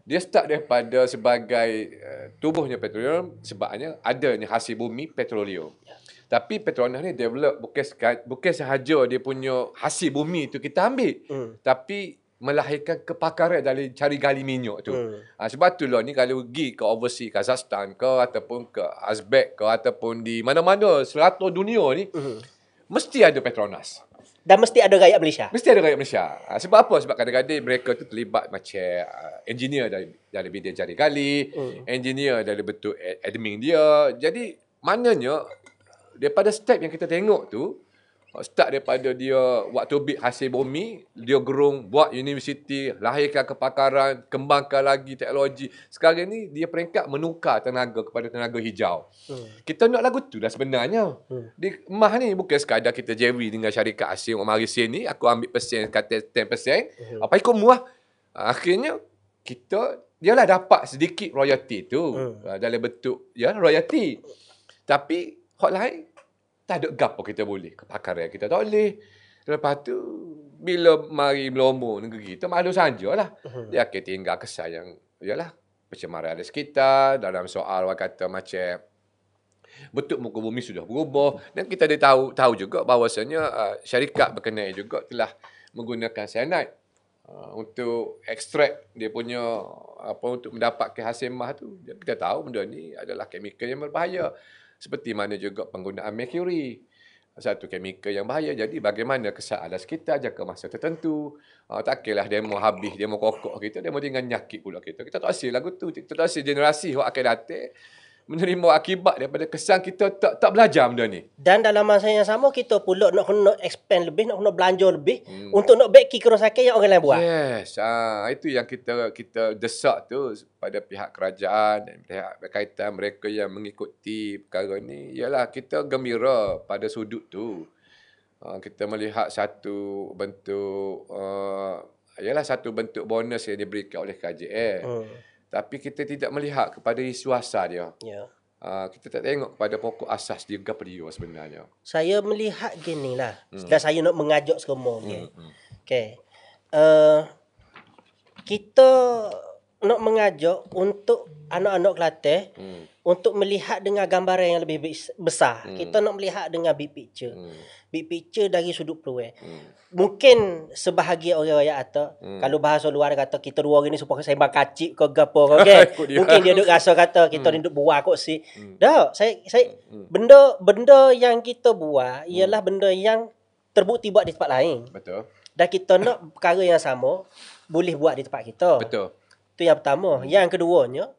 Dia start daripada sebagai tubuhnya petroleum sebabnya adanya hasil bumi petroleum. Tapi Petronas ni develop bukan sahaja dia punya hasil bumi tu kita ambil. Tapi melahirkan kepakaran dari cari gali minyak tu. Sebab tu lah ni kalau pergi ke overseas Kazakhstan ke ataupun ke Uzbek ke ataupun di mana-mana seratus dunia ni mesti ada Petronas. Dan mesti ada rakyat Malaysia. Mesti ada rakyat Malaysia. Sebab apa? Sebab kadang-kadang mereka tu terlibat macam engineer dari bidang cari gali, engineer dari bentuk admin dia. Jadi maknanya daripada step yang kita tengok tu, start daripada dia waktu bit hasil bumi, dia gerung, buat universiti, lahirkan kepakaran, kembangkan lagi teknologi. Sekarang ni dia peringkat menukar tenaga kepada tenaga hijau. Kita nak lagu tu dah sebenarnya. Di emas ni bukan sekadar kita jerry dengan syarikat asing mari sini, aku ambil persen kata 10%, apa ikut muah. Akhirnya dia lah dapat sedikit royalty tu dalam bentuk royalty. Tapi hot lain Tak ada gapo kita boleh. Kepakaran kita tak boleh. Lepas tu, bila mari melomo negeri kita, malu sajalah. Dia akan tinggal kesan yang, yalah, pencemaran ada sekitar, dalam soal orang kata macam, bentuk muka bumi sudah berubah. Dan kita ada tahu juga bahawasanya syarikat berkenaan juga telah menggunakan cyanide untuk ekstrak dia punya untuk mendapatkan hasil emas tu. Kita tahu benda ni adalah kemikal yang berbahaya. Seperti mana juga penggunaan mercury, satu kemikal yang bahaya. Jadi bagaimana kesan alam sekitar jangka masa tertentu. Takkanlah demo habis, demo kokok kita, demo tinggal nyakit pula kita. Kita tak hasil lagu tu. Kita tak hasil generasi yang akan datang menerima akibat daripada kesan kita tak belajar benda ni. Dan dalam masa yang sama kita pula nak kena expand lebih, nak kena belanja lebih untuk nak baiki kerosakan yang orang lain buat. Yes, itu yang kita desak tu pada pihak kerajaan dan pihak berkaitan mereka yang mengikuti perkara ni. Ialah kita gembira pada sudut tu. Kita melihat satu bentuk ialah satu bentuk bonus yang diberikan oleh KJL. Tapi kita tidak melihat kepada isu asal dia. Ya. Kita tak tengok kepada pokok asas dia apa dia sebenarnya. Saya melihat gini lah. Dan saya nak mengajak semua. Okay. Kita nak mengajak untuk anak-anak Kelantan untuk melihat dengan gambaran yang lebih besar. Kita nak melihat dengan big picture. Big picture dari sudut peluang. Mungkin sebahagian orang rakyat kata, kalau bahasa luar kata kita dua orang ni supaya sembang kacik ke gapo ke. Mungkin dia duk rasa kata kita ni duk buat kok si. Dah, saya benda yang kita buat ialah benda yang terbukti buat di tempat lain. Betul. Dan kita nak perkara yang sama boleh buat di tempat kita. Betul. Itu yang pertama. Yang keduanya,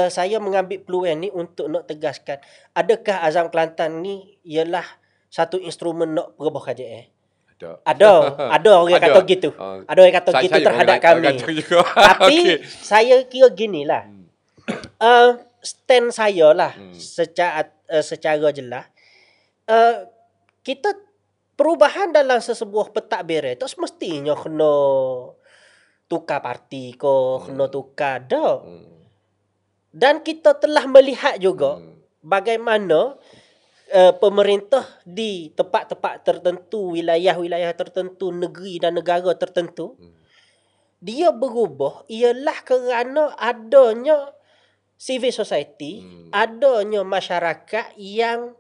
saya mengambil peluang ni untuk nak tegaskan, adakah Azam Kelantan ni ialah satu instrumen nak perubah KJL? Ada orang kata gitu. Ada orang kata gitu terhadap kami. Tapi saya kira ginilah. Stand saya lah secara jelas. Kita perubahan dalam sesebuah pentadbiran tu semestinya kena tukar parti ke, kena tukar dah. Dan kita telah melihat juga bagaimana pemerintah di tempat-tempat tertentu, wilayah-wilayah tertentu, negeri dan negara tertentu, dia berubah ialah kerana adanya civil society, adanya masyarakat yang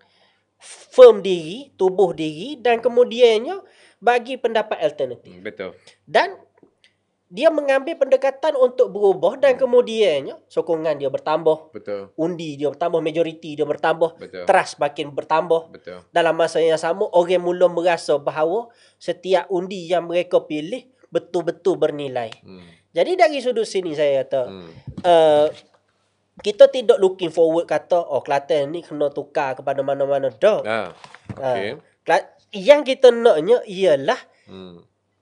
firm diri, tubuh diri dan kemudiannya bagi pendapat alternatif. Betul. Dan dia mengambil pendekatan untuk berubah dan kemudiannya sokongan dia bertambah. Betul. Undi dia bertambah, majoriti dia bertambah, Betul. trust makin bertambah. Betul. Dalam masa yang sama, orang mula merasa bahawa setiap undi yang mereka pilih betul-betul bernilai. Jadi dari sudut sini saya kata, kita tidak looking forward kata, Kelantan ni kena tukar kepada mana-mana. Dah. Okay. Yang kita naknya ialah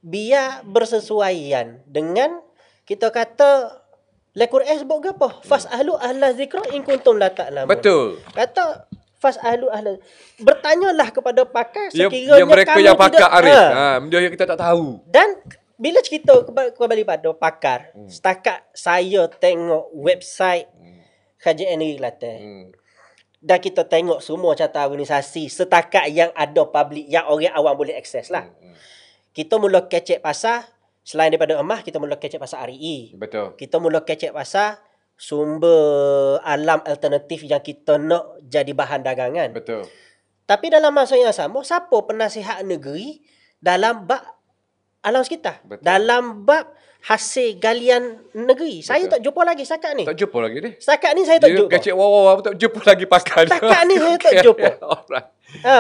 biar bersesuaian dengan kita kata Al-Quran sebut ke apa? Fas'alu ahla zikra in kuntum la ta'lamun. Betul. Kata fas'alu ahla. Bertanyalah kepada pakar sekiranya yang mereka kamu yang pakar tidak, arif. Benda yang kita tak tahu. Dan bila kita kembali pada pakar, setakat saya tengok website Kajian Negeri Kelantan. Dan kita tengok semua carta organisasi setakat yang ada public, yang orang awam boleh akses lah. Kita mula kecek pasal, selain daripada emas, kita mula kecek pasal RE. Betul. Kita mula kecek pasal sumber alam alternatif yang kita nak jadi bahan dagangan. Betul. Tapi dalam masa yang sama, siapa penasihat negeri dalam bab alam sekitar? Betul. Dalam bab hasil galian negeri. Betul. Saya tak jumpa lagi setakat ni. Tak jumpa lagi ni? Setakat ni saya tak jumpa. Dia kecek wow tak jumpa lagi pakar. Setakat ni saya tak jumpa. Alright.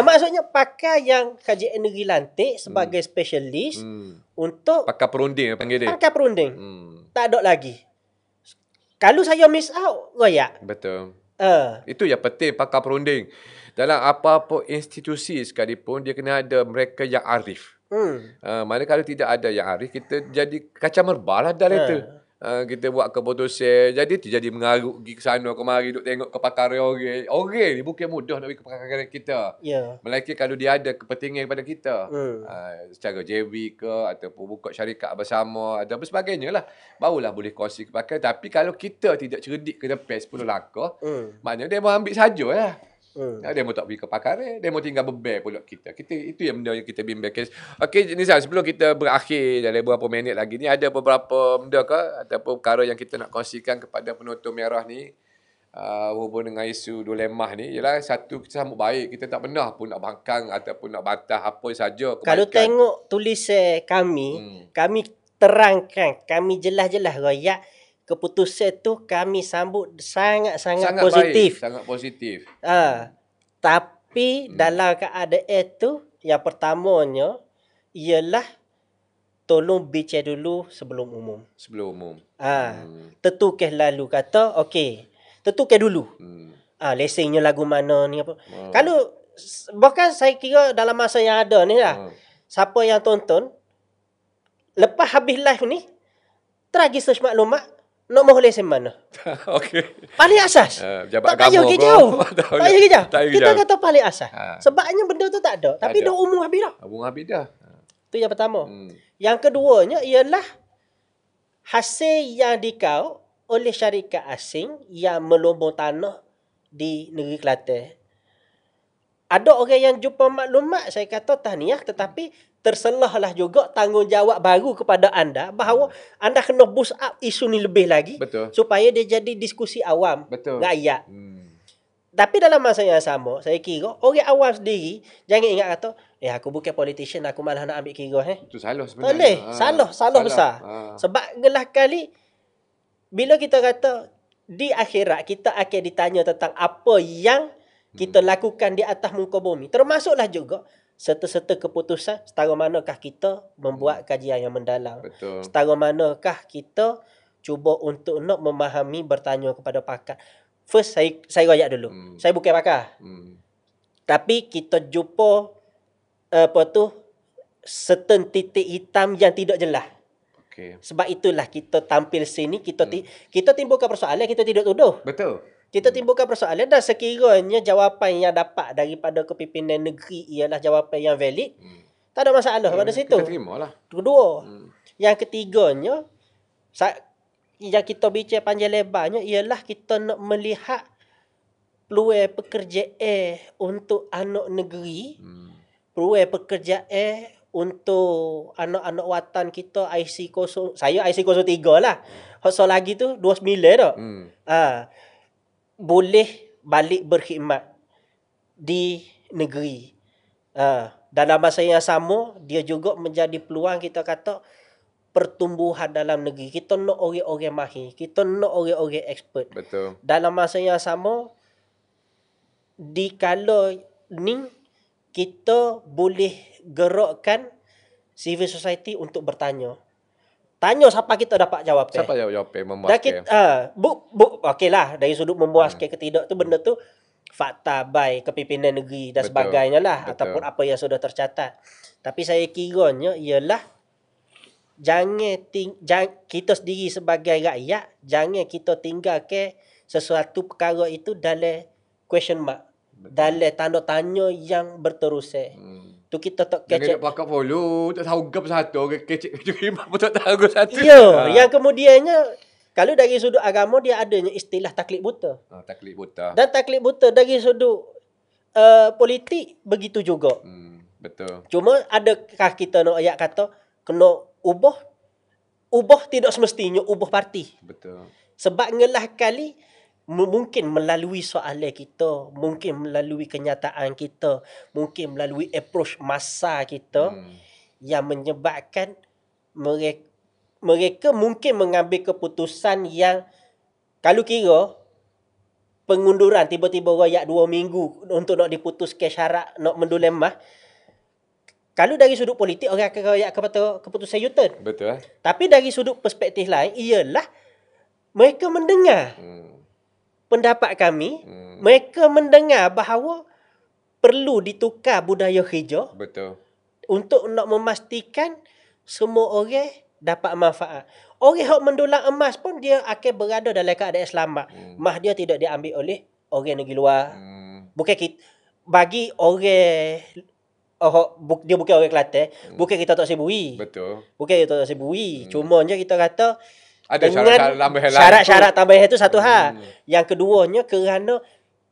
Maksudnya pakar yang kajian negeri lantik sebagai spesialis untuk pakar perunding panggil dia. Pakar perunding. Tak ada lagi. Kalau saya miss out, royak. Betul. Itu yang penting pakar perunding. Dalam apa-apa institusi sekalipun dia kena ada mereka yang arif. Mana kalau tidak ada yang arif, kita jadi kacau merbah lah dah itu. Kita buat keputusan, jadi terjadi mengarut pergi ke sana kemari duk tengok kepakaran orang. Orang ni bukan mudah nak pergi kepakaran kita. Melainkan kalau dia ada kepentingan kepada kita. Secara JV ke ataupun buka syarikat bersama atau sebagainya lah. Barulah boleh kongsi kepakaran. Tapi kalau kita tidak cerdik ke depan 10 langkah, maknanya dia mau ambil saja lah. Demo tak pergi ke pakar, demo tinggal beber pula kita. Itu yang benda yang kita bimbang. Okey, Nizam, sebelum kita berakhir dalam beberapa minit lagi ni, ada beberapa benda ke ataupun perkara yang kita nak kongsikan kepada penonton Merah ni hubung dengan isu dilemah ni. Ialah satu, kita sambut baik. Kita tak pernah pun nak bangkang ataupun nak bantah apa saja kebaikan. Kalau tengok tulisan kami terangkan, kami jelas-jelas royak keputusan tu kami sambut sangat positif. Sangat positif. Tapi dalam keadaan tu, yang pertamanya ialah tolong bincang dulu sebelum umum. Tentukan lalu kata okey. Tentukan dulu. Lesennya lagu mana ni apa. Kalau bahkan saya kira dalam masa yang ada ni lah, siapa yang tonton lepas habis live ni teragi search maklumat nak mahu lesen mana. Okey. Paling asas. Tak payah pergi jauh. Kita kata paling asas. Sebabnya benda tu tak ada. Tapi dah umum habis dah. Itu yang pertama. Yang keduanya ialah hasil yang dikau oleh syarikat asing yang melombong tanah di negeri Kelantan. Ada orang yang jumpa maklumat, saya kata tahniah, tetapi terselahlah juga tanggungjawab baru kepada anda bahawa anda kena boost up isu ni lebih lagi. Betul. Supaya dia jadi diskusi awam. Betul. Rakyat. Tapi dalam masa yang sama, saya kira orang awam sendiri jangan ingat kata, aku bukan politician, aku malah nak ambil kira. Itu salah sebenarnya. Salah besar. Sebab gelah kali bila kita kata di akhirat kita akan ditanya tentang apa yang kita lakukan di atas muka bumi. Termasuklah juga serta-serta keputusan setara manakah kita membuat kajian yang mendalam. Betul. Setara manakah kita cuba untuk nak memahami, bertanya kepada pakar. First, saya royak dulu. Saya bukan pakar. Tapi kita jumpa certain titik hitam yang tidak jelas. Okay. Sebab itulah kita tampil sini, kita timbulkan persoalan, kita tidak tuduh. Betul. Kita timbulkan persoalan dan sekiranya jawapan yang dapat daripada kepimpinan negeri ialah jawapan yang valid, tak ada masalah pada situ. Kita terimalah. Kedua. Yang ketiganya, yang kita bincang panjang lebarnya ialah kita nak melihat peluang pekerjaan untuk anak negeri, peluang pekerjaan untuk anak-anak watan kita saya IC 03 lah. Hak lagi tu 29 dah. Boleh balik berkhidmat di negeri. Dalam masa yang sama, dia juga menjadi peluang kita kata pertumbuhan dalam negeri. Kita nak orang-orang mahir. Kita nak orang-orang expert. Betul. Dalam masa yang sama, di kala ni, kita boleh gerakkan civil society untuk bertanya. Tanya siapa kita dapat jawapan. Siapa jawapan memuaskan. Okeylah, dari sudut memuaskan ke tidak tu benda tu fakta by kepimpinan negeri dan sebagainya lah. Betul. Ataupun apa yang sudah tercatat. Tapi saya kiranya ialah jangan kita sendiri sebagai rakyat, jangan kita tinggalkan sesuatu perkara itu dalam question mark. Betul. Dalam tanda tanya yang berterusan. Tu kita tak kecek. Jangan nak pakai follow, tak tahu gap satu, kecek imam pun tak tahu satu. Ya, yang kemudiannya kalau dari sudut agama dia adanya istilah taklid buta. Taklid buta. Dan taklid buta dari sudut politik begitu juga. Betul. Cuma adakah kita nak ayat kata kena ubah tidak semestinya ubah parti. Betul. Sebab ngelah kali mungkin melalui soalan kita, mungkin melalui kenyataan kita, mungkin melalui approach masa kita yang menyebabkan mereka mungkin mengambil keputusan yang kalau kira pengunduran tiba-tiba royak 2 minggu untuk nak diputuskan syarat nak mendulemah. Kalau dari sudut politik orang akan royak kepada keputusan U-turn. Betul. Tapi dari sudut perspektif lain ialah mereka mendengar pendapat kami, mereka mendengar bahawa perlu ditukar budaya hijau. Betul. Untuk nak memastikan semua orang dapat manfaat. Orang yang mendulang emas pun dia akan berada dalam keadaan selamat. Emas dia tidak diambil oleh orang negeri luar. Bukan kita, bagi orang dia bukan orang Kelantan, bukan kita tak sibui. Betul. Bukan kita tak sibui. Cuma je kita kata ada syarat-syarat tambahan syarat-syarat tambahan itu satu hal. Yang keduanya kerana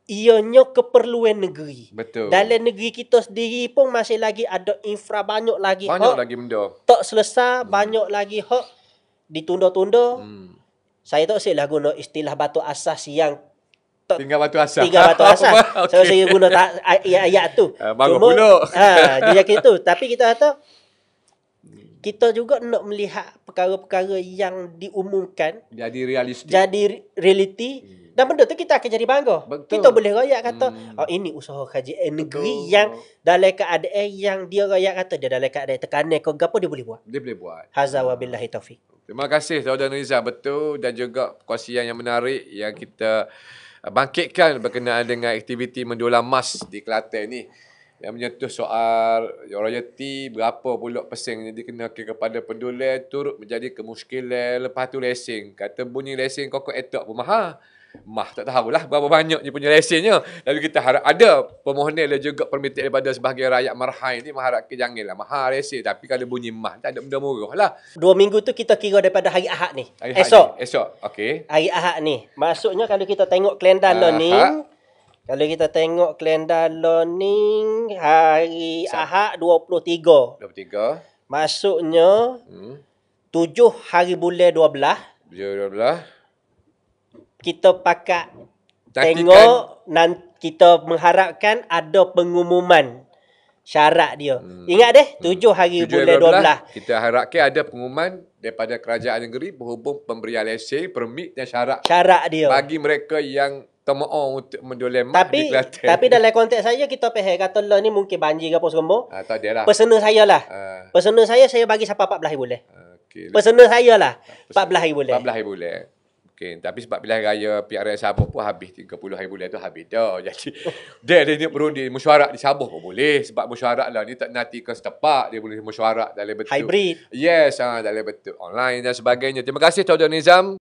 ianya keperluan negeri. Betul. Dalam negeri kita sendiri pun masih lagi ada infra banyak lagi Banyak hak lagi benda. tak selesai, banyak lagi hak ditunda-tunda. Saya tak silap guna istilah batu asas yang Tinggal batu asas. tiga batu asas. Okay. So saya guna ayat tu. Bagus pula. Dia gitu. Tapi kita kata kita juga nak melihat perkara-perkara yang diumumkan Jadi realistik. jadi realiti. Dan benda tu kita akan jadi bangga. Betul. Kita boleh rakyat kata, ini usaha kerajaan negeri Betul. yang dalam keadaan yang dia rakyat kata dia dalam keadaan tekanan ke apa dia boleh buat. Dia boleh buat. Hazza wa billahi taufik. Terima kasih Saudara Nizam. Betul, dan juga perkongsian yang menarik yang kita bangkitkan berkenaan dengan aktiviti mendulang emas di Kelantan ni, yang menyentuh soal royalty, berapa pula persen yang dikenakan kepada pendulang, turut menjadi kemuskilan. Lepas tu lesen, kata bunyi lesen kokok etak pun mahal. Mah tak tahulah berapa banyak dia punya lesennya. Lalu kita harap ada permohonan dan juga permintaan daripada sebahagian rakyat marhai ni, mengharapkan janganlah mahal lesen, tapi kalau bunyi mah tak ada benda murah lah. 2 minggu tu kita kira daripada hari Ahad ni. Hari esok. Okey. Hari Ahad ni. Maksudnya kalau kita tengok kalender learning, kalau kita tengok kalender learning hari Ahad 23. 23. Maksudnya 7 hari bulan 12 12. kita pakat Nantikan. tengok kita mengharapkan ada pengumuman syarat dia. Ingat deh 7 hari 7 bulan 12. Kita harapkan ada pengumuman daripada kerajaan negeri berhubung pemberian lesen, permit dan syarat dia. bagi mereka yang termohon untuk mendulang emas di Kelantan. Tapi dalam konteks saya kita faham kata lah ni mungkin banjir ke apa semua. Tak ada lah. Pesanan saya lah. Pesanan saya bagi sampai 14 hari bulan. Okay. Pesanan saya lah 14 hari bulan. 14 hari bulan. Okay. Tapi sebab pilihan raya PRN Sabah pun habis 30 hari bulan tu habis dah. Jadi dia ni berundi mesyuarat di Sabah pun boleh. Sebab mesyuarat lah ni tak nanti ke setepak. Dia boleh mesyuarat dalam bentuk Hybrid. Yes, dalam bentuk online dan sebagainya. Terima kasih Saudara Nizam.